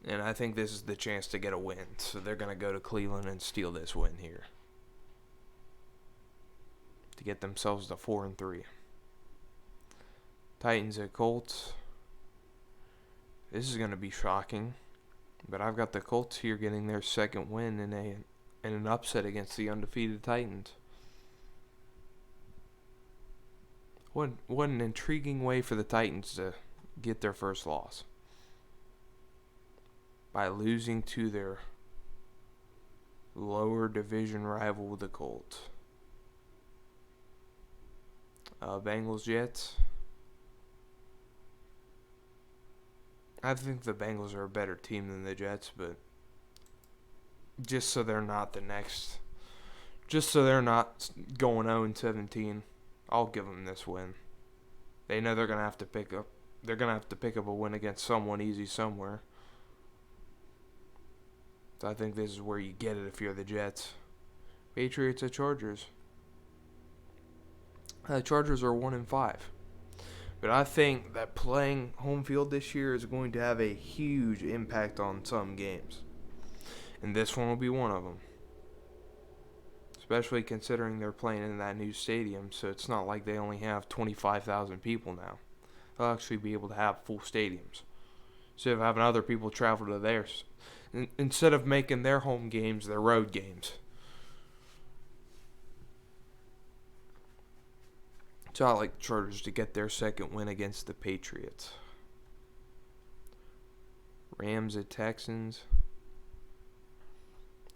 And I think this is the chance to get a win. So they're going to go to Cleveland and steal this win here, to get themselves to 4-3. Titans at Colts. This is going to be shocking. But I've got the Colts here getting their second win in an upset against the undefeated Titans. What an intriguing way for the Titans to get their first loss. By losing to their lower division rival, the Colts. Bengals Jets. I think the Bengals are a better team than the Jets, but just so they're not going 0-17, I'll give them this win. They know they're gonna have to pick up a win against someone easy somewhere. So I think this is where you get it if you're the Jets. Patriots at Chargers. The Chargers are 1-5. But I think that playing home field this year is going to have a huge impact on some games. And this one will be one of them. Especially considering they're playing in that new stadium, so it's not like they only have 25,000 people now. They'll actually be able to have full stadiums. Instead of having other people travel to theirs. Instead of making their home games their road games. So I like the Chargers to get their second win against the Patriots. Rams at Texans.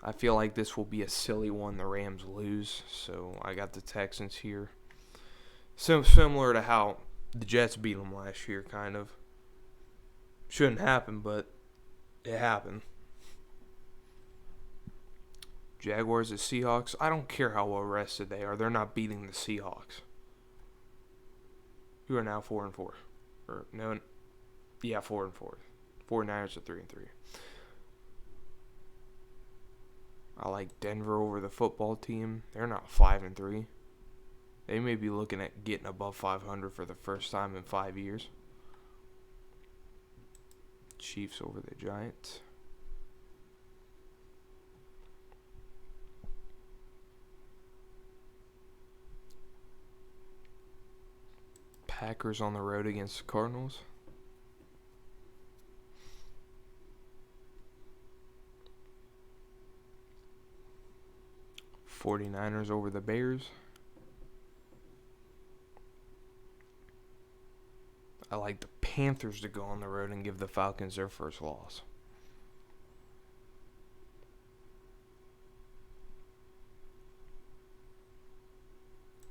I feel like this will be a silly one the Rams lose, so I got the Texans here. So similar to how the Jets beat them last year, kind of. Shouldn't happen, but it happened. Jaguars at Seahawks. I don't care how well rested they are. They're not beating the Seahawks, who are now 4-4. Or no, yeah, 4-4. 49ers are 3-3. I like Denver over the football team. They're not 5-3. They may be looking at getting above 500 for the first time in 5 years. Chiefs over the Giants. Packers on the road against the Cardinals. '49ers over the Bears. I like the Panthers to go on the road and give the Falcons their first loss.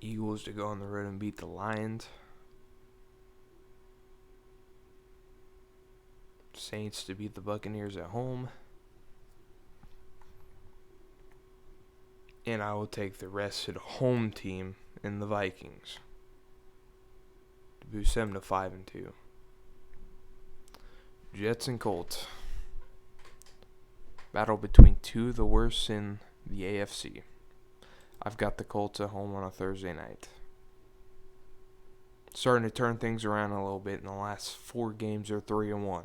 Eagles to go on the road and beat the Lions. Saints to beat the Buccaneers at home. And I will take the rested home team in the Vikings to boost them to 5-2. Jets and Colts. Battle between two of the worst in the AFC. I've got the Colts at home on a Thursday night. Starting to turn things around a little bit. In the last 4 games, they're 3-1.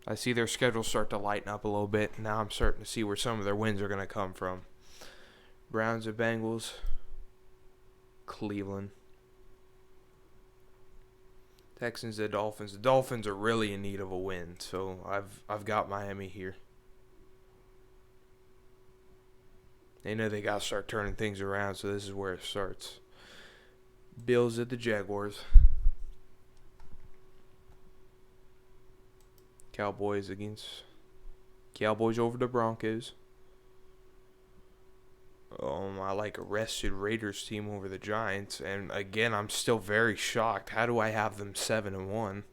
I see their schedule start to lighten up a little bit. Now I'm starting to see where some of their wins are going to come from. Browns at Bengals. Cleveland. Texans at Dolphins. The Dolphins are really in need of a win, so I've got Miami here. They know they got to start turning things around, so this is where it starts. Bills at the Jaguars. Cowboys over the Broncos. I like a rested Raiders team over the Giants, and again, I'm still very shocked. How do I have them 7-1?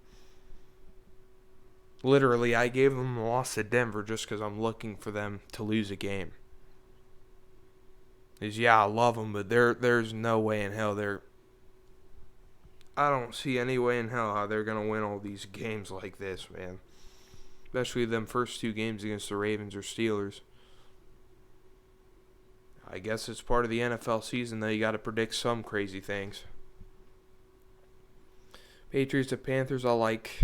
Literally, I gave them a loss to Denver just because I'm looking for them to lose a game. I love them, but there's no way in hell I don't see any way in hell how they're gonna win all these games like this, man. Especially them first 2 games against the Ravens or Steelers. I guess it's part of the NFL season, though. You got to predict some crazy things. Patriots at Panthers, I like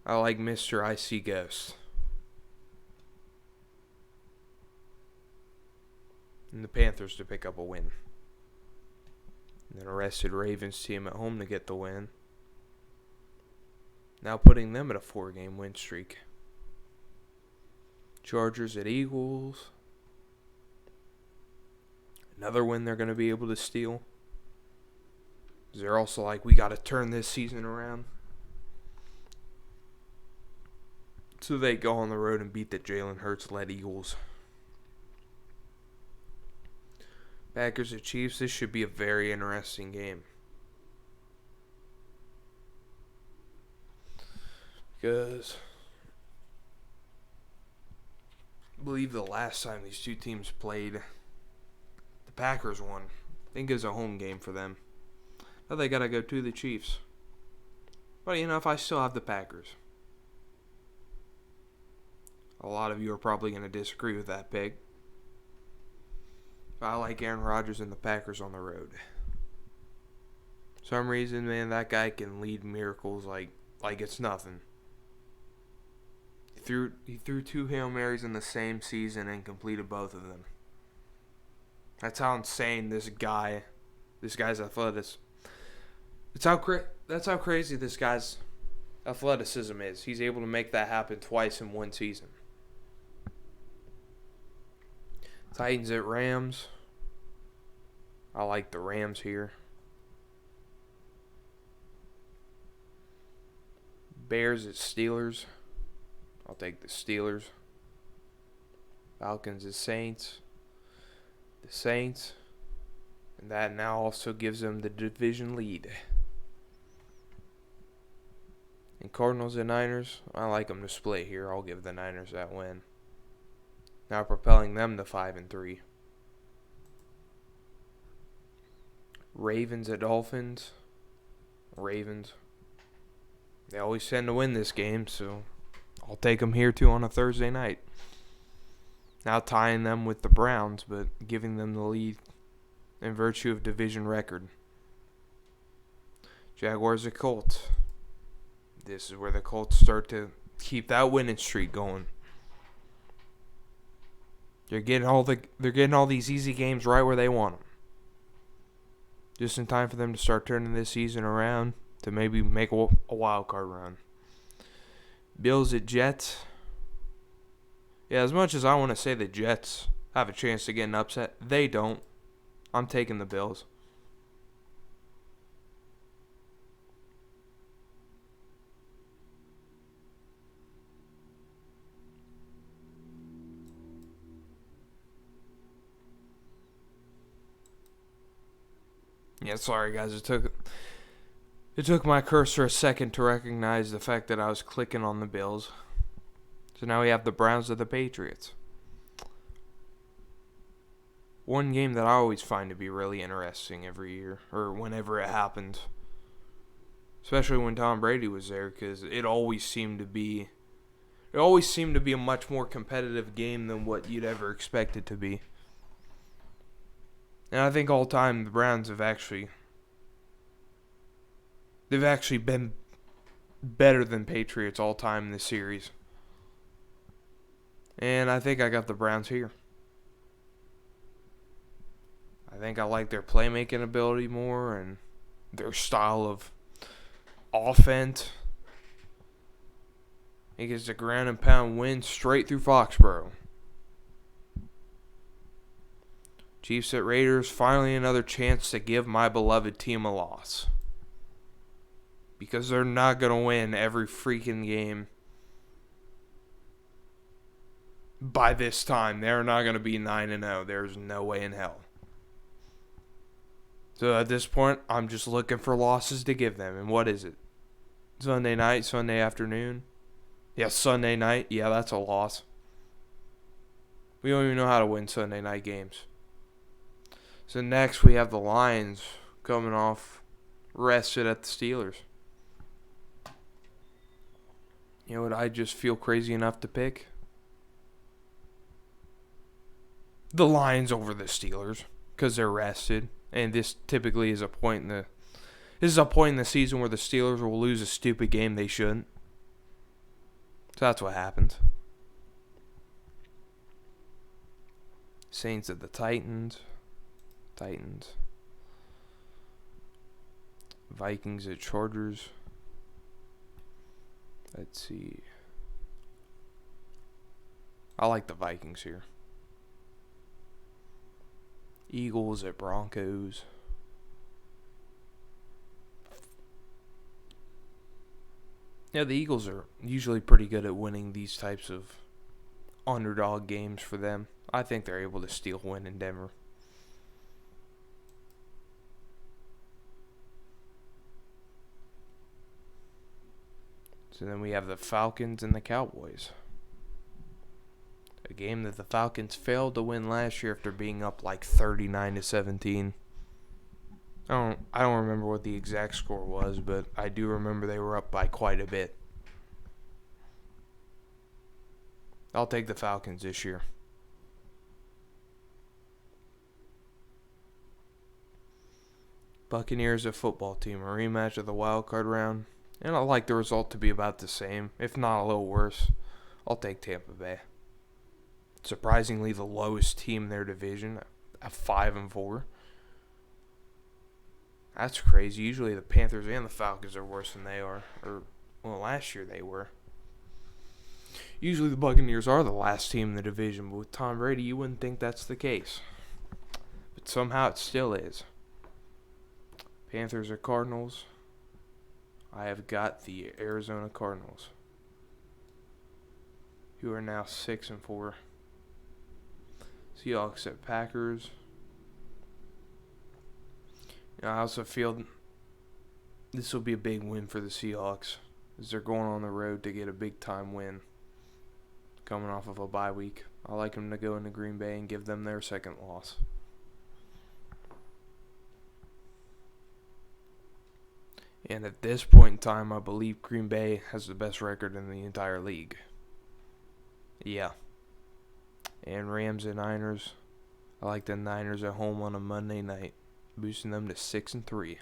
Mr. I See Ghost. And the Panthers to pick up a win. And then a rested Ravens team at home to get the win. Now putting them at a 4-game win streak. Chargers at Eagles. Another win they're going to be able to steal. They're also like, we got to turn this season around. So they go on the road and beat the Jalen Hurts-led Eagles. Packers at Chiefs. This should be a very interesting game. Because I believe the last time these two teams played, the Packers won. I think it was a home game for them. Now they got to go to the Chiefs. But, if I still have the Packers. A lot of you are probably going to disagree with that pick. But I like Aaron Rodgers and the Packers on the road. For some reason, man, that guy can lead miracles like it's nothing. He threw 2 Hail Marys in the same season and completed both of them. That's how insane this guy's athleticism. That's how crazy this guy's athleticism is. He's able to make that happen twice in one season. Titans at Rams. I like the Rams here. Bears at Steelers. I'll take the Steelers. Falcons at Saints. The Saints. And that now also gives them the division lead. And Cardinals and Niners, I like them to split here. I'll give the Niners that win. Now propelling them to 5-3. Ravens at Dolphins. Ravens. They always tend to win this game, so I'll take them here too on a Thursday night. Now tying them with the Browns, but giving them the lead in virtue of division record. Jaguars at Colts. This is where the Colts start to keep that winning streak going. They're getting all these easy games right where they want them. Just in time for them to start turning this season around to maybe make a wild card run. Bills at Jets. Yeah, as much as I want to say the Jets have a chance to get an upset, they don't. I'm taking the Bills. Yeah, sorry guys, it took my cursor a second to recognize the fact that I was clicking on the Bills. So now we have the Browns of the Patriots. One game that I always find to be really interesting every year, or whenever it happens, especially when Tom Brady was there, because it always seemed to be a much more competitive game than what you'd ever expect it to be. And I think all time the Browns have actually been better than Patriots all time in this series. And I think I got the Browns here. I think I like their playmaking ability more and their style of offense. It gets a ground and pound win straight through Foxborough. Chiefs at Raiders, finally another chance to give my beloved team a loss. Because they're not going to win every freaking game. By this time, they're not going to be 9-0. There's no way in hell. So at this point, I'm just looking for losses to give them. And what is it? Sunday night, Sunday afternoon? Yeah, Sunday night. Yeah, that's a loss. We don't even know how to win Sunday night games. So next we have the Lions coming off rested at the Steelers. You know what I just feel crazy enough to pick? The Lions over the Steelers because they're rested. And this typically is a point in the season where the Steelers will lose a stupid game they shouldn't. So that's what happens. Saints at the Titans. Vikings at Chargers. Let's see. I like the Vikings here. Eagles at Broncos. Yeah, the Eagles are usually pretty good at winning these types of underdog games for them. I think they're able to steal win in Denver. So then we have the Falcons and the Cowboys. A game that the Falcons failed to win last year after being up like 39-17. I don't remember what the exact score was, but I do remember they were up by quite a bit. I'll take the Falcons this year. Buccaneers, a football team, a rematch of the wild card round. And I like the result to be about the same, if not a little worse. I'll take Tampa Bay. Surprisingly, the lowest team in their division at 5-4. That's crazy. Usually the Panthers and the Falcons are worse than they are. Well, last year they were. Usually the Buccaneers are the last team in the division, but with Tom Brady, you wouldn't think that's the case. But somehow it still is. Panthers or Cardinals. I have got the Arizona Cardinals, who are now 6-4. Seahawks at Packers. I also feel this will be a big win for the Seahawks, as they're going on the road to get a big-time win, coming off of a bye week. I like them to go into Green Bay and give them their second loss. And at this point in time, I believe Green Bay has the best record in the entire league. Yeah. And Rams and Niners. I like the Niners at home on a Monday night, boosting them to 6-3.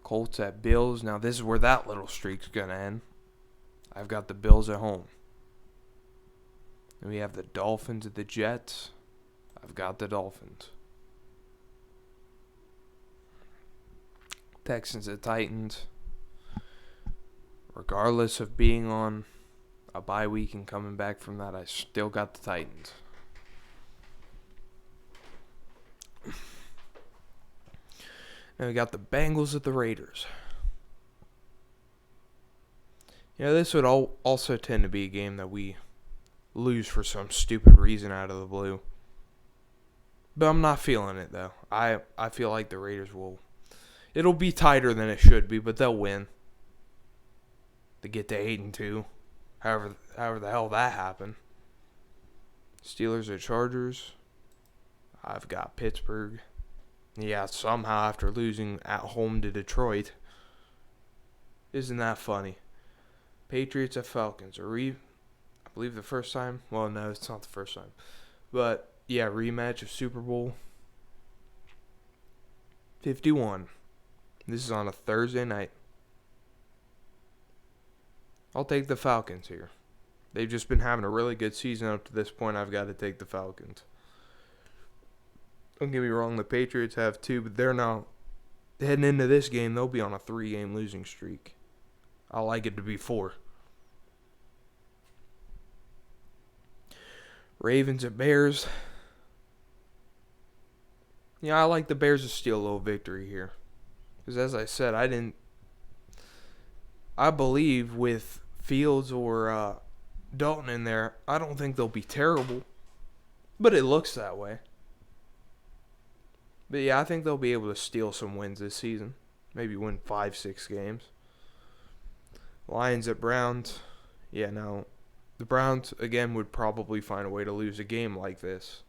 Colts at Bills. Now this is where that little streak's going to end. I've got the Bills at home. And we have the Dolphins at the Jets. I've got the Dolphins. Texans at Titans. Regardless of being on a bye week and coming back from that, I still got the Titans. Now we got the Bengals at the Raiders. This would also tend to be a game that we lose for some stupid reason out of the blue. But I'm not feeling it, though. I feel like the Raiders will. It'll be tighter than it should be, but they'll win. To get to 8-2. However the hell that happened. Steelers at Chargers. I've got Pittsburgh. Yeah, somehow after losing at home to Detroit. Isn't that funny? Patriots at Falcons. I believe the first time. Well, no, it's not the first time. But, yeah, rematch of Super Bowl 51. This is on a Thursday night. I'll take the Falcons here. They've just been having a really good season up to this point. I've got to take the Falcons. Don't get me wrong, the Patriots have too, but they're now heading into this game. They'll be on a 3-game losing streak. I like it to be 4. Ravens at Bears. I like the Bears to steal a little victory here. Because as I said, I believe with Fields or Dalton in there, I don't think they'll be terrible. But it looks that way. But yeah, I think they'll be able to steal some wins this season. Maybe win 5-6 games. Lions at Browns. Yeah, no. The Browns, again, would probably find a way to lose a game like this.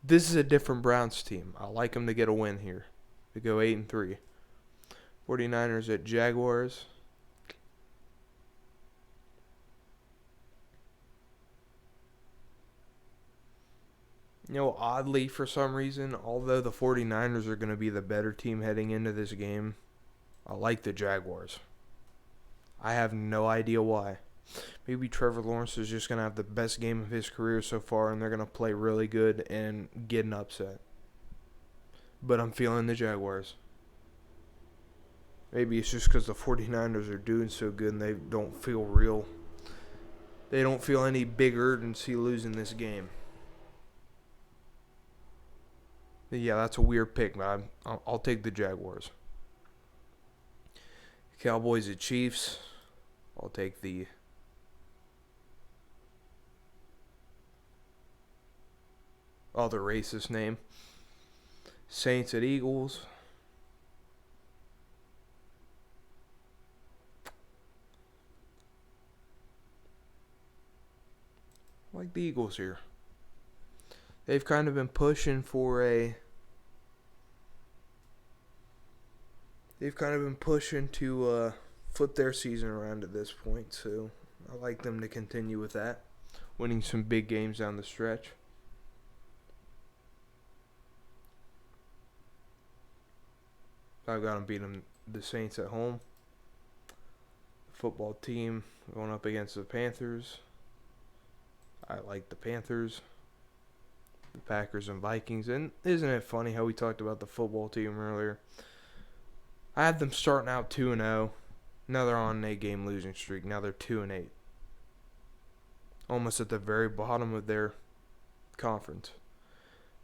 This is a different Browns team. I like them to get a win here. To go 8-3. 49ers at Jaguars. Oddly, for some reason, although the 49ers are going to be the better team heading into this game, I like the Jaguars. I have no idea why. Maybe Trevor Lawrence is just going to have the best game of his career so far, and they're going to play really good and get an upset. But I'm feeling the Jaguars. Maybe it's just because the 49ers are doing so good and they don't feel any big urgency losing this game. Yeah, that's a weird pick, man. I'll take the Jaguars. Cowboys at Chiefs. I'll take the other racist name. Saints at Eagles. I like the Eagles here. They've kind of been pushing to flip their season around at this point, so I like them to continue with that, winning some big games down the stretch. I've got them beating the Saints at home. The football team going up against the Panthers. I like the Panthers. The Packers and Vikings. And isn't it funny how we talked about the football team earlier? I had them starting out 2-0. Now they're on an 8-game losing streak. Now they're 2-8. Almost at the very bottom of their conference.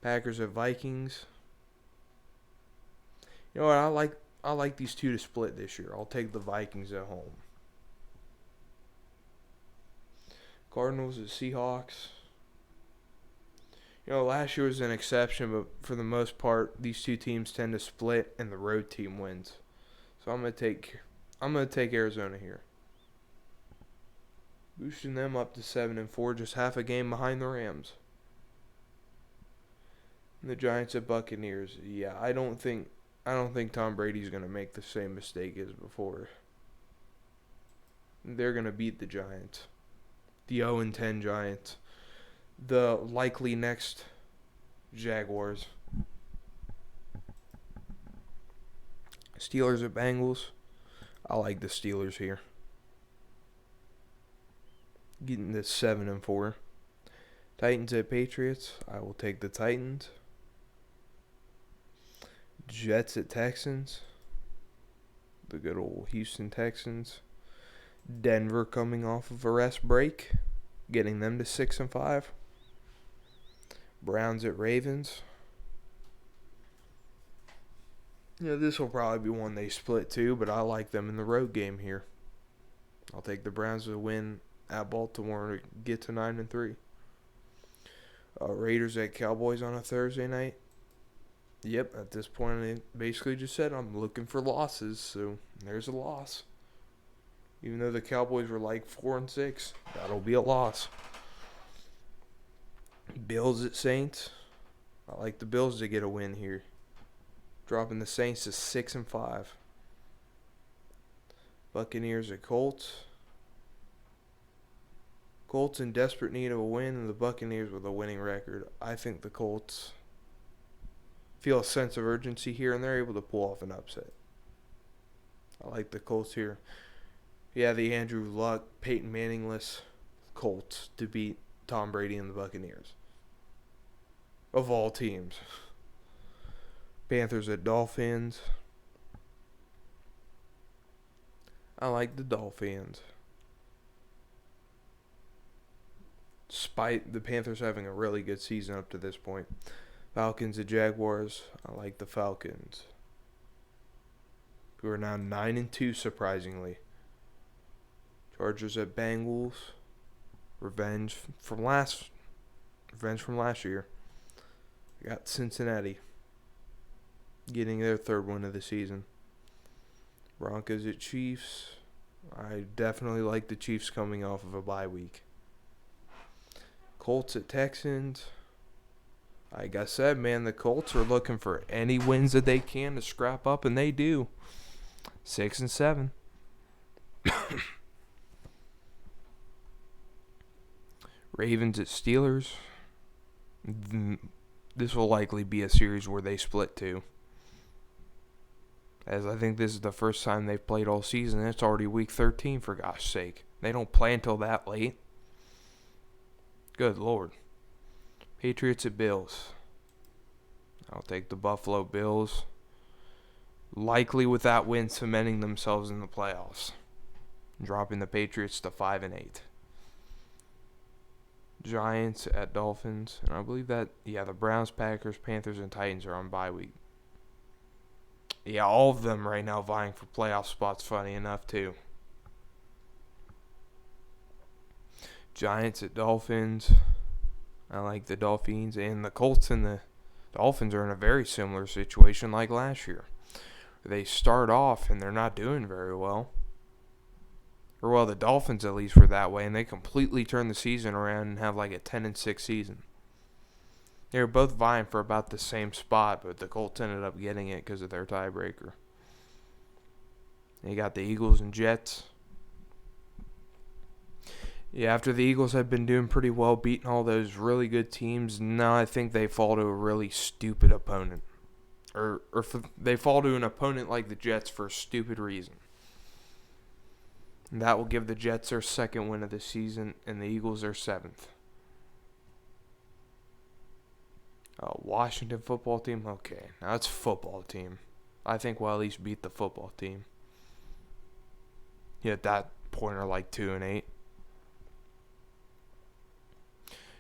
Packers at Vikings. You know what? I like these two to split this year. I'll take the Vikings at home. Cardinals and Seahawks. Last year was an exception, but for the most part, these two teams tend to split, and the road team wins. So I'm gonna take Arizona here, boosting them up to 7-4, just half a game behind the Rams. And the Giants and Buccaneers. Yeah, I don't think Tom Brady's gonna make the same mistake as before. They're gonna beat the Giants, the 0-10 Giants, the likely next Jaguars. Steelers at Bengals. I like the Steelers here, getting this 7-4. Titans at Patriots. I will take the Titans. Jets at Texans. The good old Houston Texans. Denver coming off of a rest break, getting them to 6-5. Browns at Ravens. This will probably be one they split too, but I like them in the road game here. I'll take the Browns to win at Baltimore to get to 9-3. Raiders at Cowboys on a Thursday night. Yep, at this point I basically just said I'm looking for losses, so there's a loss. Even though the Cowboys were like 4-6, that'll be a loss. Bills at Saints. I like the Bills to get a win here, dropping the Saints to 6-5. Buccaneers at Colts. Colts in desperate need of a win, and the Buccaneers with a winning record. I think the Colts feel a sense of urgency here, and they're able to pull off an upset. I like the Colts here. Yeah, the Andrew Luck, Peyton Manningless Colts to beat Tom Brady and the Buccaneers. Of all teams. Panthers at Dolphins. I like the Dolphins. Despite the Panthers having a really good season up to this point. Falcons at Jaguars. I like the Falcons, who are now 9-2 surprisingly. Chargers at Bengals. Revenge from last year. I got Cincinnati getting their third win of the season. Broncos at Chiefs. I definitely like the Chiefs coming off of a bye week. Colts at Texans. Like I said, man, the Colts are looking for any wins that they can to scrap up, and they do. 6-7. Ravens at Steelers. This will likely be a series where they split too, as I think this is the first time they've played all season. It's already week 13, for gosh sake. They don't play until that late. Good Lord. Patriots at Bills. I'll take the Buffalo Bills, likely with that win cementing themselves in the playoffs, dropping the Patriots to 5-8. Giants at Dolphins, and I believe that, the Browns, Packers, Panthers, and Titans are on bye week. Yeah, all of them right now vying for playoff spots, funny enough, too. Giants at Dolphins. I like the Dolphins, and the Colts and the Dolphins are in a very similar situation like last year. They start off, and they're not doing very well. Or, well, the Dolphins at least were that way, and they completely turned the season around and have like a 10-6 season. They were both vying for about the same spot, but the Colts ended up getting it because of their tiebreaker. You got the Eagles and Jets. Yeah, after the Eagles have been doing pretty well, beating all those really good teams, now I think they fall to a really stupid opponent. Or they fall to an opponent like the Jets for a stupid reason. And that will give the Jets their second win of the season, and the Eagles their seventh. Washington football team? Okay, now it's football team. I think we'll at least beat the football team. Yeah, at that point are like 2-8.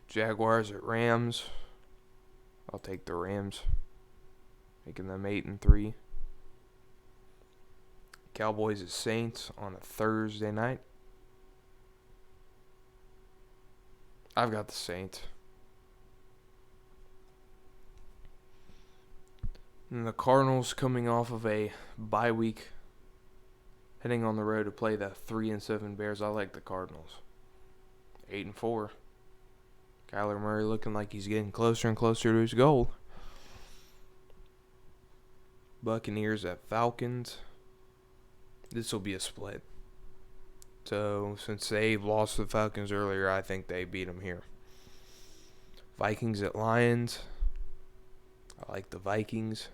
Jaguars at Rams. I'll take the Rams, making them 8-3. Cowboys at Saints on a Thursday night. I've got the Saints. And the Cardinals coming off of a bye week, heading on the road to play the 3-7 Bears. I like the Cardinals. 8-4. Kyler Murray looking like he's getting closer and closer to his goal. Buccaneers at Falcons. This will be a split. So, since they lost to the Falcons earlier, I think they beat them here. Vikings at Lions. I like the Vikings.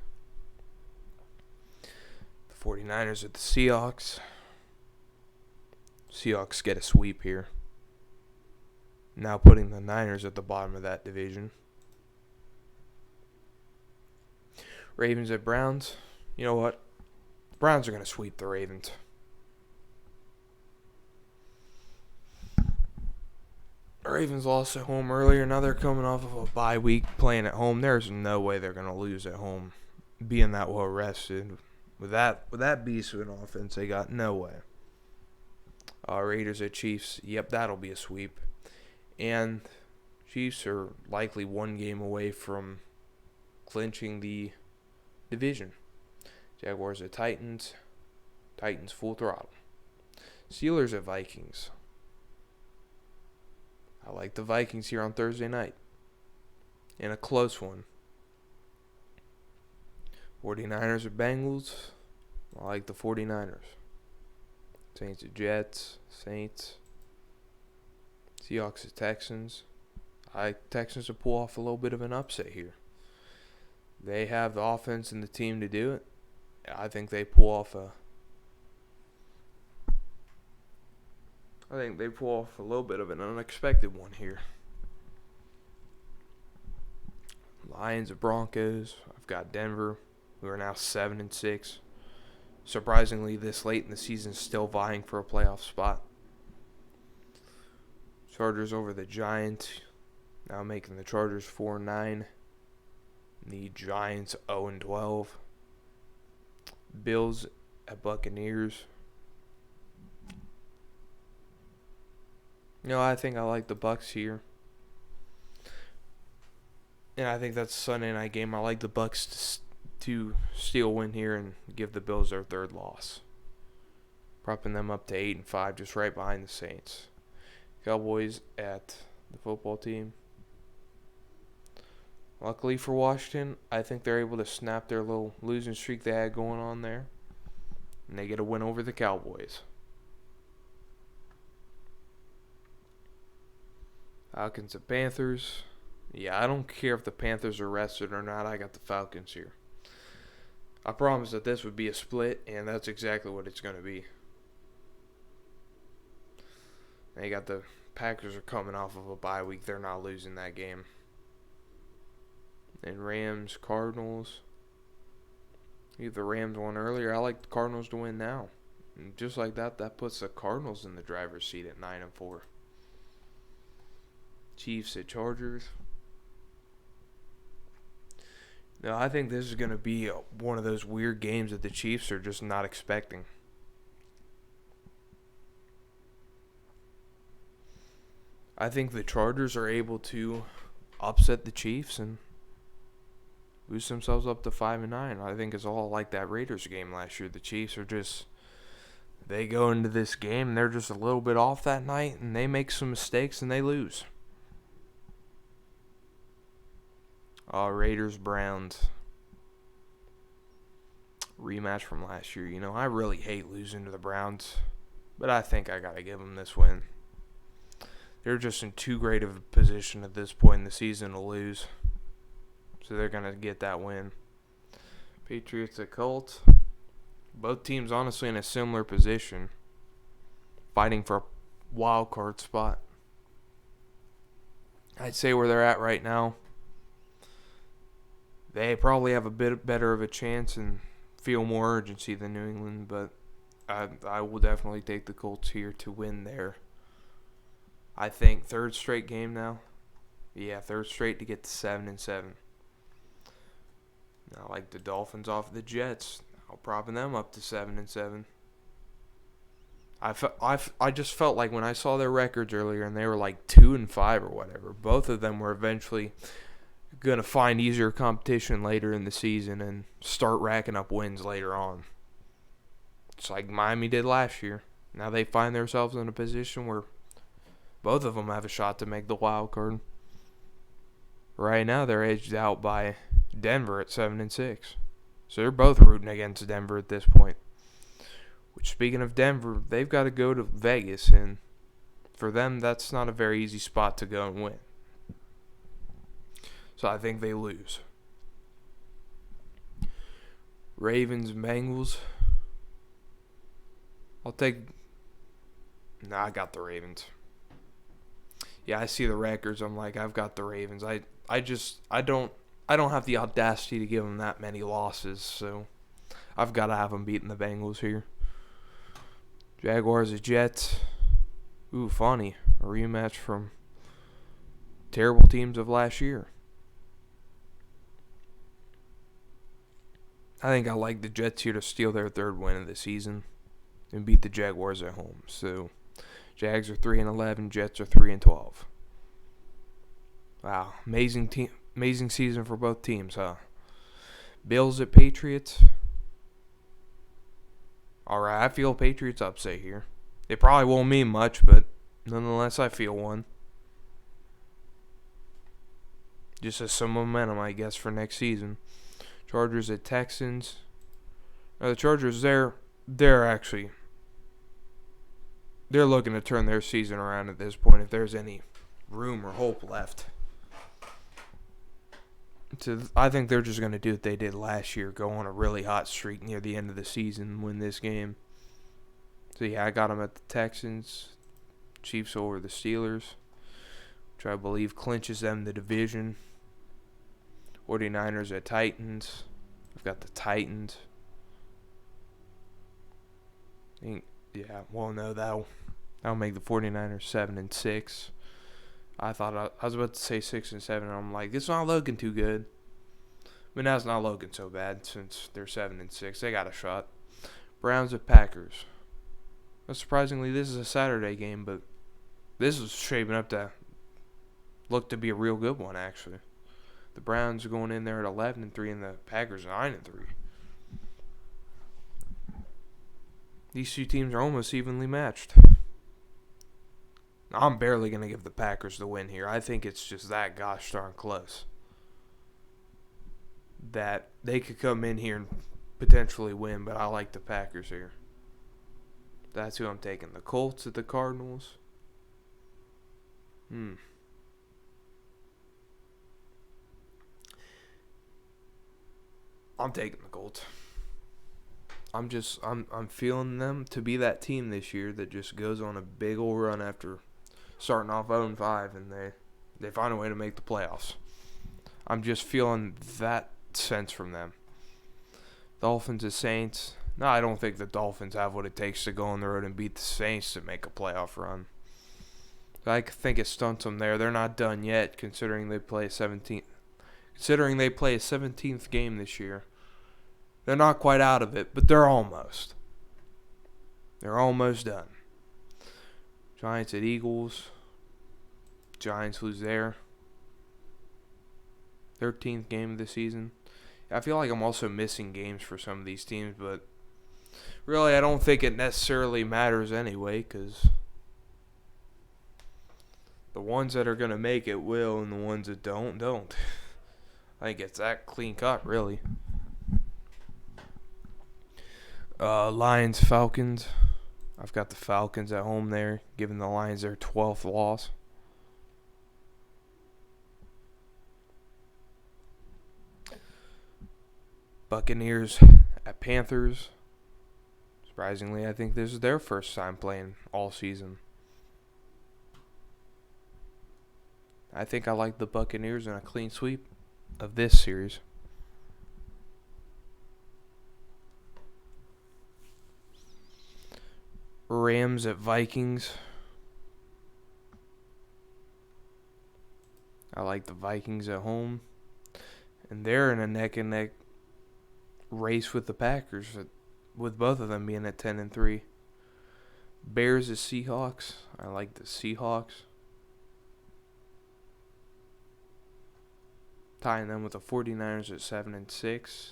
The 49ers at the Seahawks. Seahawks get a sweep here. Now putting the Niners at the bottom of that division. Ravens at Browns. You know what? The Browns are going to sweep the Ravens. The Ravens lost at home earlier. Now they're coming off of a bye week playing at home. There's no way they're going to lose at home, being that well rested. With that beast of an offense they got, no way. Raiders at Chiefs. Yep, that'll be a sweep. And Chiefs are likely one game away from clinching the division. Jaguars at Titans. Titans full throttle. Steelers at Vikings. I like the Vikings here on Thursday night. In a close one. 49ers at Bengals. I like the 49ers. Saints at Jets. Saints. Seahawks at Texans. I like Texans to pull off a little bit of an upset here. They have the offense and the team to do it. I think they pull off a little bit of an unexpected one here. Lions at Broncos. I've got Denver, who are now 7-6. Surprisingly, this late in the season, still vying for a playoff spot. Chargers over the Giants. Now making the Chargers 4-9. The Giants 0-12. Bills at Buccaneers. I think I like the Bucks here. And I think that's a Sunday night game. I like the Bucks to steal a win here and give the Bills their third loss. Propping them up to 8-5, just right behind the Saints. Cowboys at the football team. Luckily for Washington, I think they're able to snap their little losing streak they had going on there. And they get a win over the Cowboys. Falcons at Panthers. Yeah, I don't care if the Panthers are rested or not. I got the Falcons here. I promised that this would be a split, and that's exactly what it's going to be. They got the Packers are coming off of a bye week. They're not losing that game. And Rams, Cardinals. The Rams won earlier. I like the Cardinals to win now. And just like that, that puts the Cardinals in the driver's seat at 9-4. Chiefs at Chargers. Now, I think this is going to be one of those weird games that the Chiefs are just not expecting. I think the Chargers are able to upset the Chiefs and boost themselves up to 5-9. I think it's all like that Raiders game last year. The Chiefs are just, they go into this game and they're just a little bit off that night and they make some mistakes and they lose. Raiders, Browns. Rematch from last year. I really hate losing to the Browns, but I think I got to give them this win. They're just in too great of a position at this point in the season to lose. So they're going to get that win. Patriots at Colts. Both teams honestly in a similar position. Fighting for a wild card spot. I'd say where they're at right now, they probably have a bit better of a chance and feel more urgency than New England, but I will definitely take the Colts here to win there. I think third straight game now. Yeah, third straight to get to 7-7. I like the Dolphins off the Jets. I'll propping them up to 7-7. I just felt like when I saw their records earlier and they were like 2-5 or whatever, both of them were eventually going to find easier competition later in the season and start racking up wins later on. It's like Miami did last year. Now they find themselves in a position where both of them have a shot to make the wild card. Right now they're edged out by Denver at 7-6. So they're both rooting against Denver at this point. Which, speaking of Denver, they've got to go to Vegas, and for them, that's not a very easy spot to go and win. So I think they lose. Ravens and Bengals. I got the Ravens. Yeah, I see the records. I'm like, I've got the Ravens. I don't have the audacity to give them that many losses, so I've got to have them beating the Bengals here. Jaguars and Jets. Ooh, funny. A rematch from terrible teams of last year. I think I like the Jets here to steal their third win of the season and beat the Jaguars at home. So, Jags are 3-11, Jets are 3-12. Wow, amazing season for both teams, huh? Bills at Patriots. Alright, I feel Patriots upset here. It probably won't mean much, but nonetheless, I feel one. Just as some momentum, I guess, for next season. Chargers at Texans. The Chargers, they're looking to turn their season around at this point if there's any room or hope left. So I think they're just going to do what they did last year, go on a really hot streak near the end of the season, win this game. So yeah, I got them at the Texans, Chiefs over the Steelers, which I believe clinches them the division. 49ers at Titans. I've got the Titans. That'll make the 49ers 7-6. I was about to say 6-7, and I'm like, it's not looking too good. But now it's not looking so bad since they're 7-6. They got a shot. Browns at Packers. Surprisingly, this is a Saturday game, but this is shaping up to look to be a real good one, actually. The Browns are going in there at 11-3, and the Packers 9-3. These two teams are almost evenly matched. I'm barely going to give the Packers the win here. I think it's just that gosh darn close. That they could come in here and potentially win, but I like the Packers here. That's who I'm taking. The Colts at the Cardinals. I'm taking the Colts. I'm feeling them to be that team this year that just goes on a big old run after starting off 0-5, and they find a way to make the playoffs. I'm just feeling that sense from them. Dolphins and Saints. No, I don't think the Dolphins have what it takes to go on the road and beat the Saints to make a playoff run. I think it stunts them there. They're not done yet, considering they play a 17th game this year. They're not quite out of it, but they're almost. They're almost done. Giants at Eagles. Giants lose their 13th game of the season. I feel like I'm also missing games for some of these teams, but really I don't think it necessarily matters anyway, because the ones that are going to make it will, and the ones that don't. I think it's that clean cut, really. Lions, Falcons. I've got the Falcons at home there, giving the Lions their 12th loss. Buccaneers at Panthers. Surprisingly, I think this is their first time playing all season. I think I like the Buccaneers in a clean sweep of this series. Rams at Vikings. I like the Vikings at home. And they're in a neck-and-neck race with the Packers, with both of them being at 10-3. Bears is Seahawks. I like the Seahawks. Tying them with the 49ers at 7-6.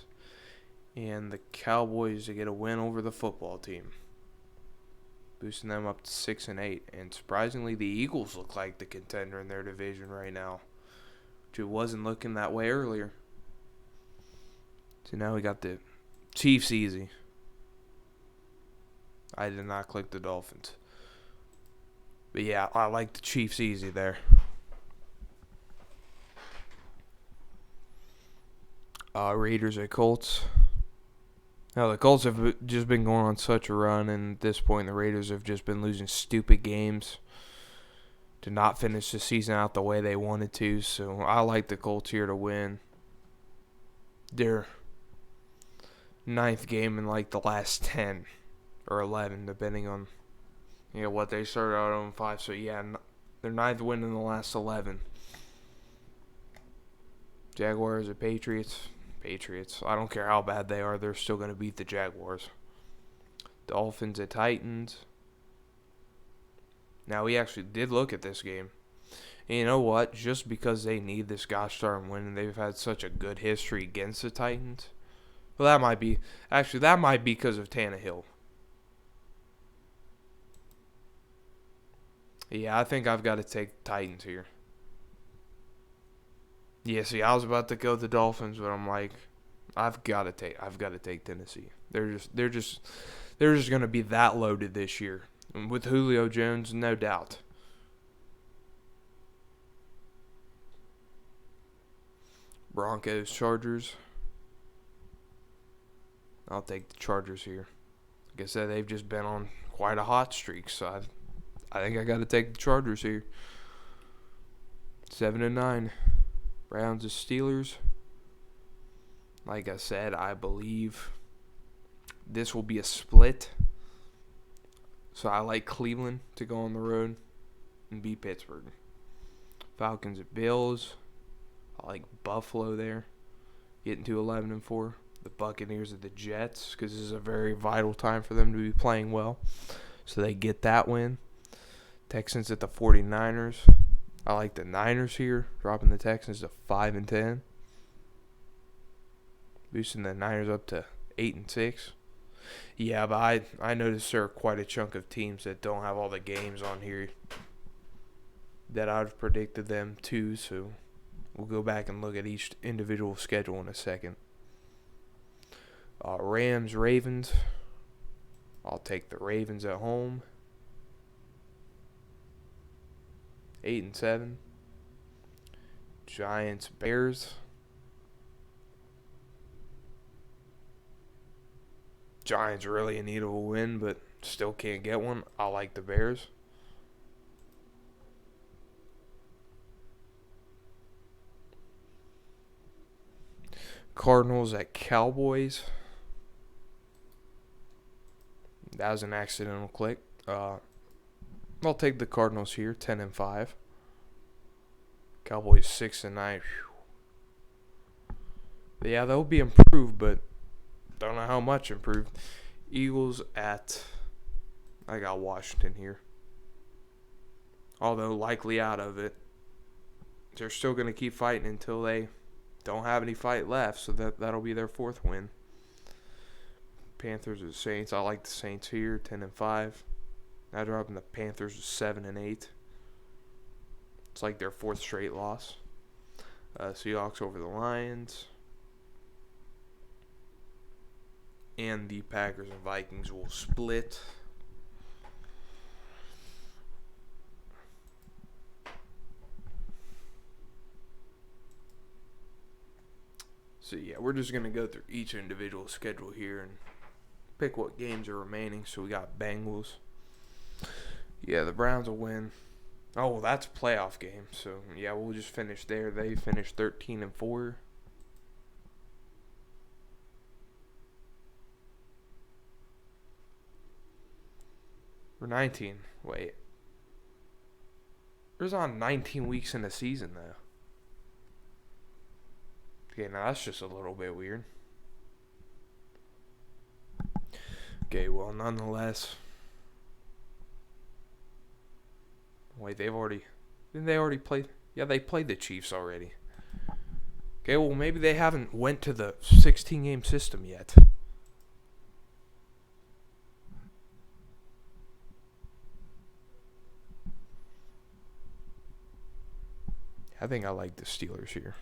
And the Cowboys to get a win over the football team, boosting them up to 6-8. And surprisingly, the Eagles look like the contender in their division right now, which it wasn't looking that way earlier. So now we got the Chiefs easy. I did not click the Dolphins. But yeah, I like the Chiefs easy there. Raiders at Colts. Now, the Colts have just been going on such a run, and at this point, the Raiders have just been losing stupid games to not finish the season out the way they wanted to. So I like the Colts here to win their 9th game in like the last 10 or 11, depending on what they started out on 5. So yeah, their 9th win in the last 11. Jaguars at Patriots. I don't care how bad they are, they're still going to beat the Jaguars. Dolphins at Titans. Now, we actually did look at this game. And you know what? Just because they need this gosh darn win and they've had such a good history against the Titans. Well, that might be because of Tannehill. Yeah, I think I've got to take Titans here. Yeah, see, I was about to go the Dolphins, but I'm like, I've got to take Tennessee. They're just going to be that loaded this year. And with Julio Jones, no doubt. Broncos, Chargers. I'll take the Chargers here. Like I said, they've just been on quite a hot streak, so I think I got to take the Chargers here. 7-9. Browns and Steelers. Like I said, I believe this will be a split. So I like Cleveland to go on the road and beat Pittsburgh. Falcons and Bills. I like Buffalo there, getting to 11-4. The Buccaneers at the Jets, because this is a very vital time for them to be playing well. So they get that win. Texans at the 49ers. I like the Niners here, dropping the Texans to 5-10. Boosting the Niners up to 8-6. Yeah, but I noticed there are quite a chunk of teams that don't have all the games on here that I've predicted them to, so we'll go back and look at each individual schedule in a second. Rams, Ravens. I'll take the Ravens at home. 8-7. Giants, Bears. Giants really in need of a win, but still can't get one. I like the Bears. Cardinals at Cowboys. That was an accidental click. I'll take the Cardinals here, 10-5. Cowboys 6-9. Yeah, they'll be improved, but don't know how much improved. Eagles at, I got Washington here. Although likely out of it, they're still going to keep fighting until they don't have any fight left, so that'll be their 4th win. Panthers and Saints. I like the Saints here, 10-5. Now dropping the Panthers to 7-8. It's like their 4th straight loss. Seahawks over the Lions. And the Packers and Vikings will split. So yeah, we're just going to go through each individual schedule here and pick what games are remaining. So we got Bengals. Yeah, the Browns will win. Oh, well, that's a playoff game. So yeah, we'll just finish there. They finished 13-4. Or 19. Wait. There's on 19 weeks in the season, though. Okay, now that's just a little bit weird. Okay, well, nonetheless, Wait, didn't they already play? Yeah, they played the Chiefs already. Okay, well, maybe they haven't went to the 16-game system yet. I think I like the Steelers here.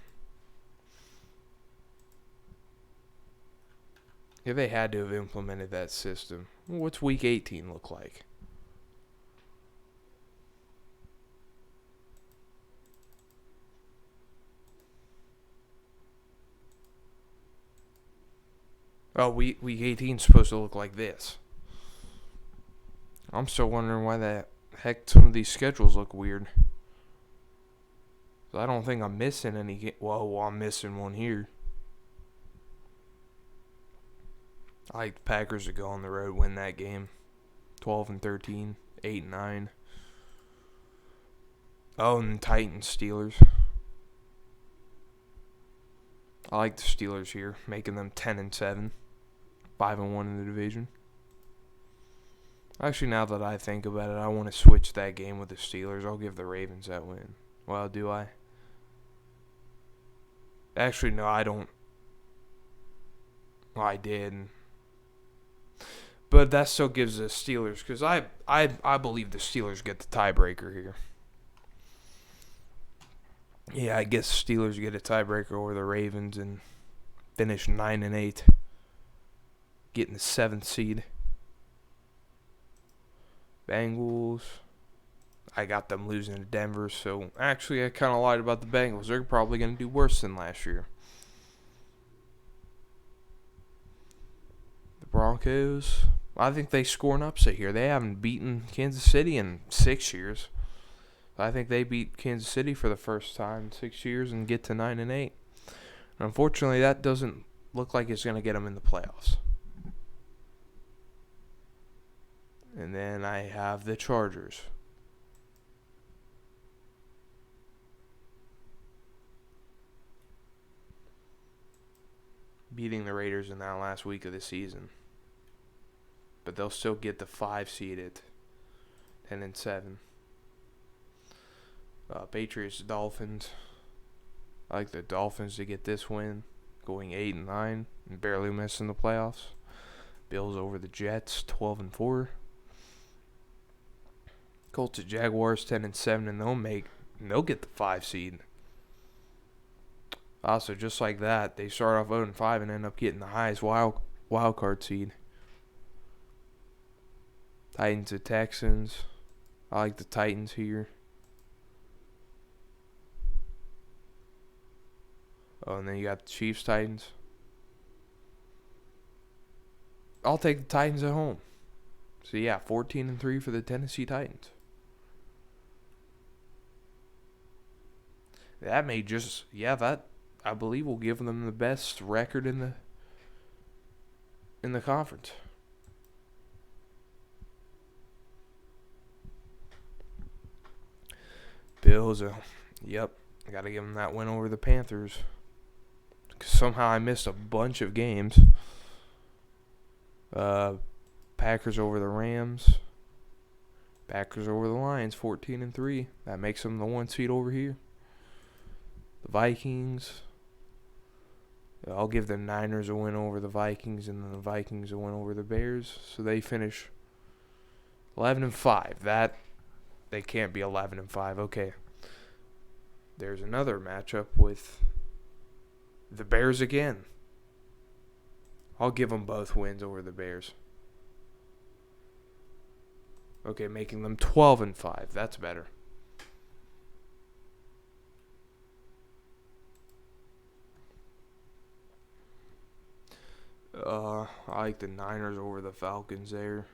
If they had to have implemented that system, what's Week 18 look like? Oh, week 18 is supposed to look like this. I'm still wondering why the heck some of these schedules look weird. I don't think I'm missing any. Well, I'm missing one here. I like the Packers to go on the road, win that game. 12-13, 8-9. Oh, and Titans, Steelers. I like the Steelers here, making them 10-7, 5-1 in the division. Actually, now that I think about it, I want to switch that game with the Steelers. I'll give the Ravens that win. Well, do I? Actually, no, I don't. Well, I did. But that still gives the Steelers, because I believe the Steelers get the tiebreaker here. Yeah, I guess Steelers get a tiebreaker over the Ravens and finish 9-8, getting the 7th seed. Bengals, I got them losing to Denver, so actually I kind of lied about the Bengals. They're probably going to do worse than last year. The Broncos, I think they score an upset here. They haven't beaten Kansas City in 6 years. I think they beat Kansas City for the first time in 6 years and get to 9-8. Unfortunately, that doesn't look like it's going to get them in the playoffs. And then I have the Chargers. Beating the Raiders in that last week of the season. But they'll still get the 5 seed at 10-7. Patriots, Dolphins. I like the Dolphins to get this win, going 8-9 and barely missing the playoffs. Bills over the Jets, 12-4. Colts at Jaguars, 10-7, and they'll get the 5 seed. Also, just like that, they start off 0-5 and end up getting the highest wild card seed. Titans at Texans. I like the Titans here. Oh, and then you got the Chiefs, Titans. I'll take the Titans at home. So, yeah, 14-3 for the Tennessee Titans. That may just, that I believe will give them the best record in the conference. Bills, I got to give them that win over the Panthers. Somehow I missed a bunch of games. Packers over the Rams. Packers over the Lions, 14-3. That makes them the 1 seed over here. The Vikings. I'll give the Niners a win over the Vikings, and then the Vikings a win over the Bears. So they finish 11-5. That they can't be 11-5. Okay. There's another matchup with the Bears again. I'll give them both wins over the Bears. Okay, making them 12-5. That's better. I like the Niners over the Falcons there.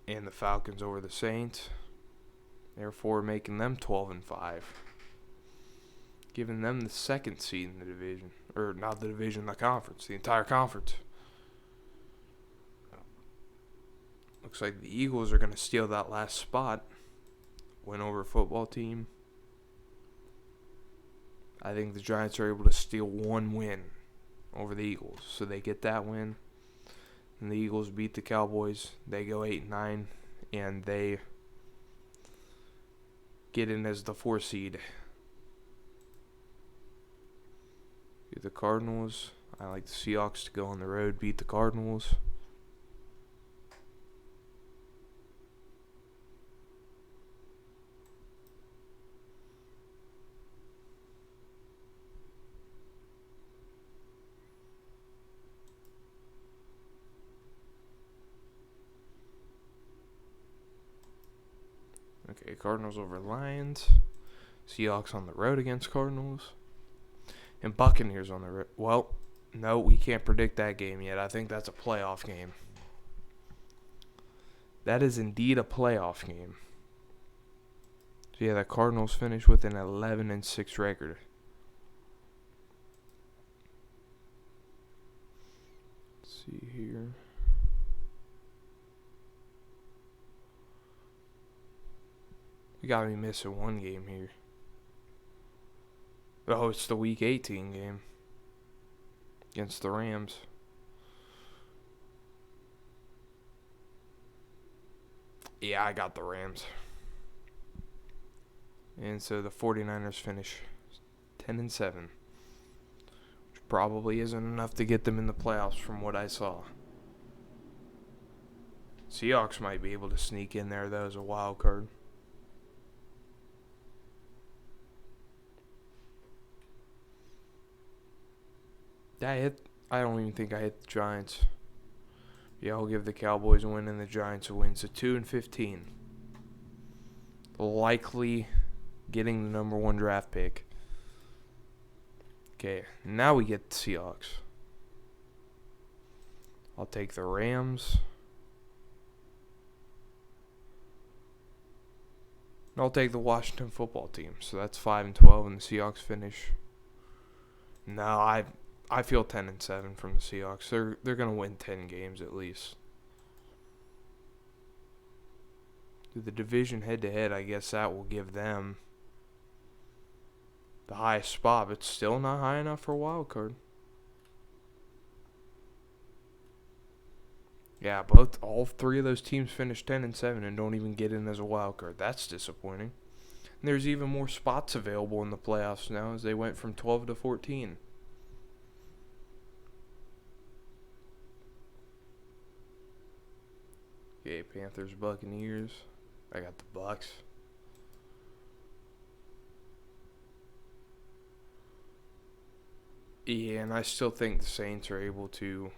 And the Falcons over the Saints. Therefore, making them 12-5. Giving them the 2nd seed in the division. Or not the division, the conference. The entire conference. Looks like the Eagles are going to steal that last spot. Win over a football team. I think the Giants are able to steal one win over the Eagles. So they get that win. and the Eagles beat the Cowboys. They go 8-9, and they get in as the 4 seed. The Cardinals. I like the Seahawks to go on the road, beat the Cardinals. Okay, Cardinals over Lions. Seahawks on the road against Cardinals. And Buccaneers on the road. Well, no, we can't predict that game yet. I think that's a playoff game. That is indeed a playoff game. So yeah, the Cardinals finish with an 11-6 record. Let's see here. We gotta be missing one game here. Oh, it's the Week 18 game against the Rams. Yeah, I got the Rams. And so the 49ers finish 10-7. Which probably isn't enough to get them in the playoffs from what I saw. Seahawks might be able to sneak in there, though, as a wild card. I don't even think I hit the Giants. Yeah, I'll give the Cowboys a win and the Giants a win. So 2-15. Likely getting the number 1 draft pick. Okay, now we get the Seahawks. I'll take the Rams. And I'll take the Washington football team. So that's 5-12, and the Seahawks finish. No, I feel 10-7 from the Seahawks. They're gonna win 10 games at least. The division head-to-head, I guess that will give them the highest spot, but still not high enough for a wild card. Yeah, all 3 of those teams finish 10-7 and don't even get in as a wild card. That's disappointing. And there's even more spots available in the playoffs now, as they went from 12 to 14. Okay, Panthers, Buccaneers. I got the Bucks. Yeah, and I still think the Saints are able to.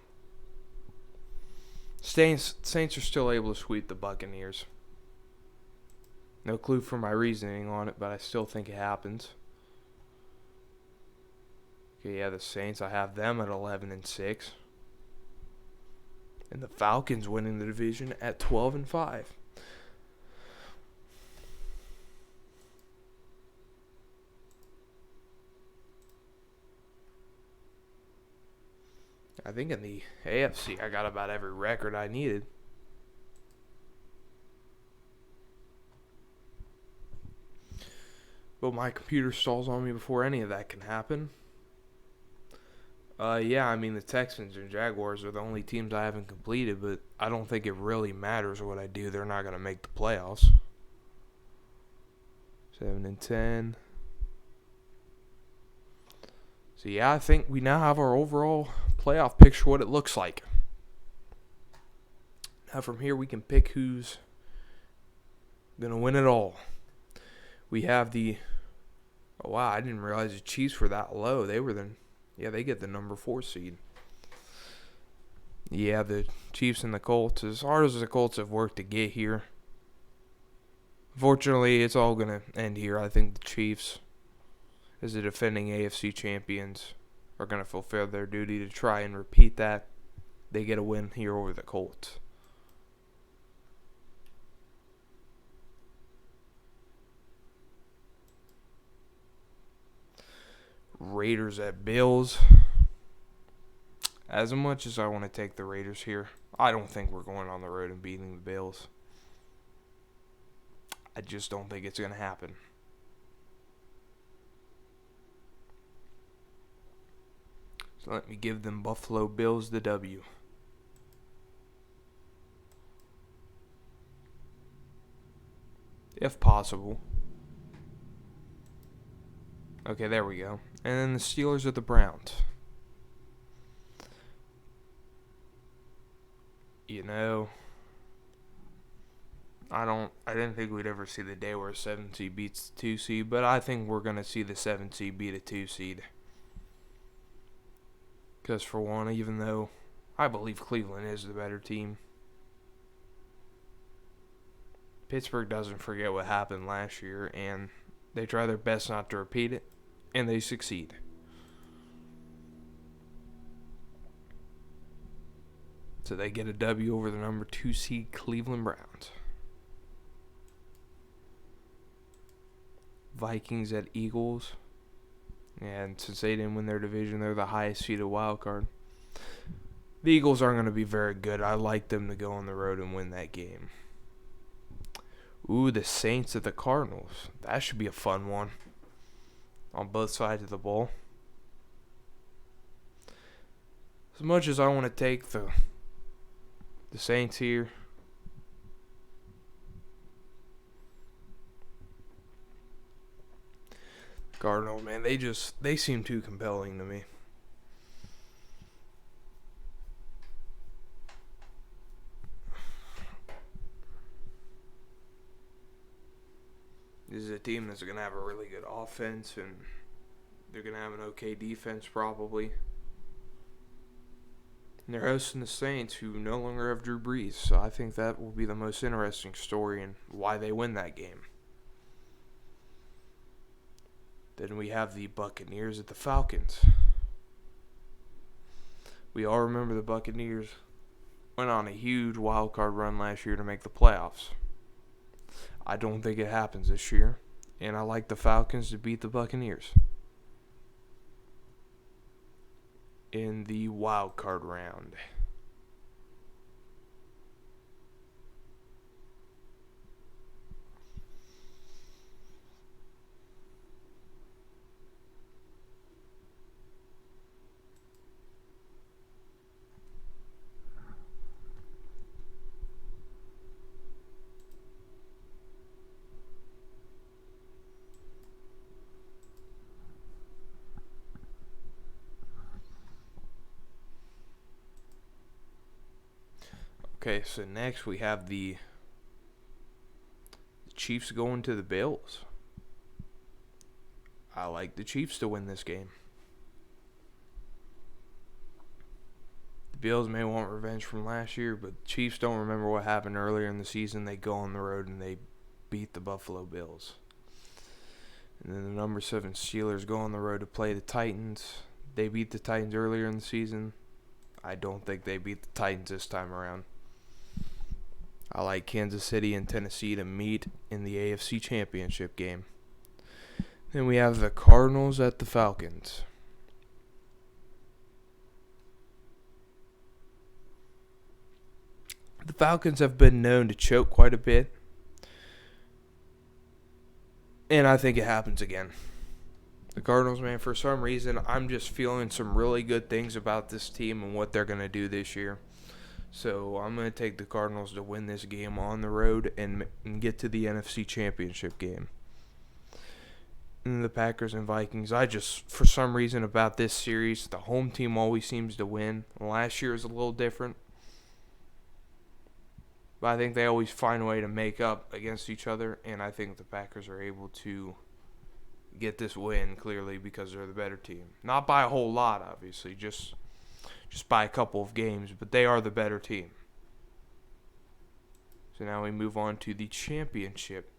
Saints are still able to sweep the Buccaneers. No clue for my reasoning on it, but I still think it happens. Okay, yeah, the Saints. I have them at 11-6. And the Falcons winning the division at 12-5. I think in the AFC, I got about every record I needed. But my computer stalls on me before any of that can happen. Yeah, I mean, the Texans and Jaguars are the only teams I haven't completed, but I don't think it really matters what I do. They're not going to make the playoffs. 7-10. So, yeah, I think we now have our overall playoff picture, what it looks like. Now, from here, we can pick who's going to win it all. We have the... Oh, wow, I didn't realize the Chiefs were that low. They get the number 4 seed. Yeah, the Chiefs and the Colts, as hard as the Colts have worked to get here, unfortunately, it's all going to end here. I think the Chiefs, as the defending AFC champions, are going to fulfill their duty to try and repeat that. They get a win here over the Colts. Raiders at Bills. As much as I want to take the Raiders here, I don't think we're going on the road and beating the Bills. I just don't think it's going to happen. So let me give them Buffalo Bills the W. if possible. Okay, there we go. And then the Steelers are the Browns. You know, I didn't think we'd ever see the day where a 7 seed beats the 2 seed, but I think we're going to see the 7 seed beat a 2 seed. Because for one, even though I believe Cleveland is the better team, Pittsburgh doesn't forget what happened last year, and they try their best not to repeat it, and they succeed. So they get a W over the number 2 seed Cleveland Browns. Vikings at Eagles. And since they didn't win their division, they're the highest seeded wild card. The Eagles aren't going to be very good. I like them to go on the road and win that game. Ooh, the Saints at the Cardinals. That should be a fun one on both sides of the ball. As much as I want to take the Saints here, Cardinals, man, they seem too compelling to me. This is a team that's going to have a really good offense, and they're going to have an okay defense probably. And they're hosting the Saints, who no longer have Drew Brees, so I think that will be the most interesting story and why they win that game. Then we have the Buccaneers at the Falcons. We all remember the Buccaneers went on a huge wild card run last year to make the playoffs. I don't think it happens this year, and I like the Falcons to beat the Buccaneers in the wild card round. Okay, so next we have the Chiefs going to the Bills. I like the Chiefs to win this game. The Bills may want revenge from last year, but the Chiefs don't remember what happened earlier in the season. They go on the road and they beat the Buffalo Bills. And then the number 7 Steelers go on the road to play the Titans. They beat the Titans earlier in the season. I don't think they beat the Titans this time around. I like Kansas City and Tennessee to meet in the AFC Championship game. Then we have the Cardinals at the Falcons. The Falcons have been known to choke quite a bit, and I think it happens again. The Cardinals, man, for some reason, I'm just feeling some really good things about this team and what they're going to do this year. So I'm going to take the Cardinals to win this game on the road and get to the NFC Championship game. And the Packers and Vikings, for some reason about this series, the home team always seems to win. Last year was a little different. But I think they always find a way to make up against each other, and I think the Packers are able to get this win clearly because they're the better team. Not by a whole lot, obviously, just by a couple of games, but they are the better team. So now we move on to the championship,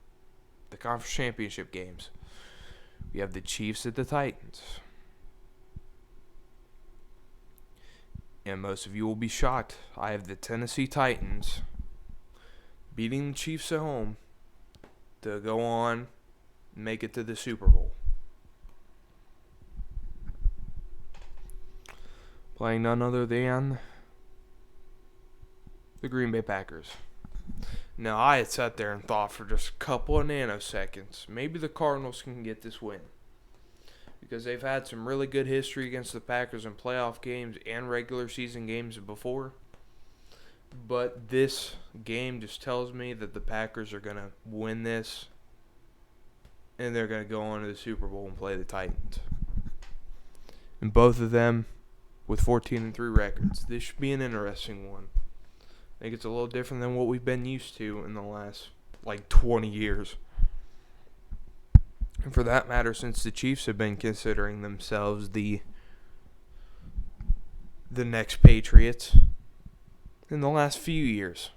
the conference championship games. We have the Chiefs at the Titans. And most of you will be shocked. I have the Tennessee Titans beating the Chiefs at home to go on and make it to the Super Bowl. Playing none other than the Green Bay Packers. Now, I had sat there and thought for just a couple of nanoseconds, maybe the Cardinals can get this win. Because they've had some really good history against the Packers in playoff games and regular season games before. But this game just tells me that the Packers are going to win this and they're going to go on to the Super Bowl and play the Titans. And both of them with 14-3 records. This should be an interesting one. I think it's a little different than what we've been used to in the last, 20 years. And for that matter, since the Chiefs have been considering themselves the next Patriots in the last few years.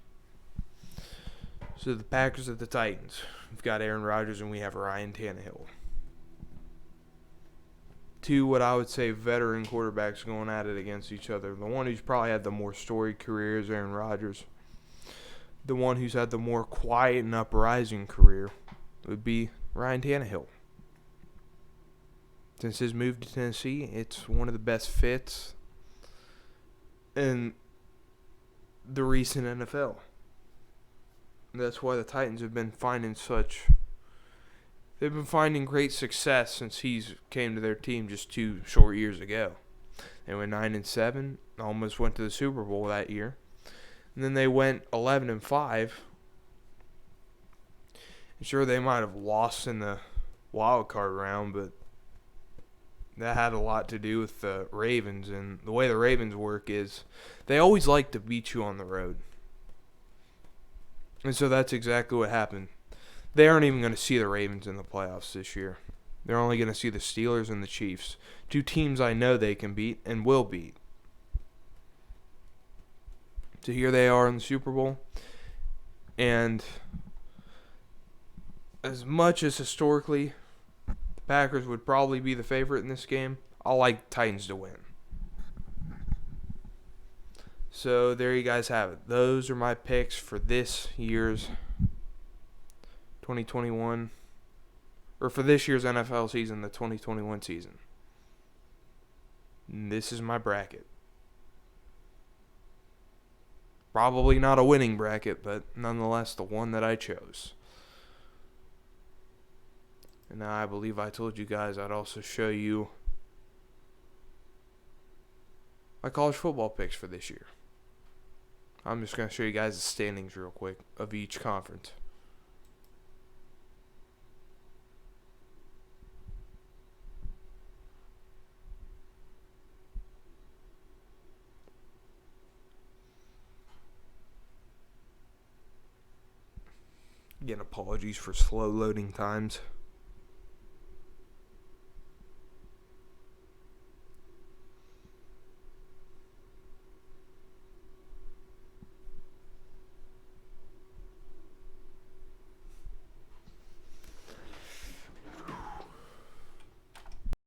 So the Packers at the Titans. We've got Aaron Rodgers and we have Ryan Tannehill. Two, what I would say, veteran quarterbacks going at it against each other. The one who's probably had the more storied career is Aaron Rodgers. The one who's had the more quiet and uprising career would be Ryan Tannehill. Since his move to Tennessee, it's one of the best fits in the recent NFL. That's why the Titans have been finding they've been finding great success since he's came to their team just 2 short years ago. They went 9-7, almost went to the Super Bowl that year. And then they went 11-5. Sure, they might have lost in the wild card round, but that had a lot to do with the Ravens. And the way the Ravens work is they always like to beat you on the road. And so that's exactly what happened. They aren't even going to see the Ravens in the playoffs this year. They're only going to see the Steelers and the Chiefs. 2 teams I know they can beat and will beat. So here they are in the Super Bowl. And as much as historically the Packers would probably be the favorite in this game, I like Titans to win. So there you guys have it. Those are my picks for this year's 2021, or for this year's NFL season, the 2021 season. And this is my bracket. Probably not a winning bracket, but nonetheless the one that I chose. And now I believe I told you guys I'd also show you my college football picks for this year. I'm just going to show you guys the standings real quick of each conference. Again, apologies for slow loading times.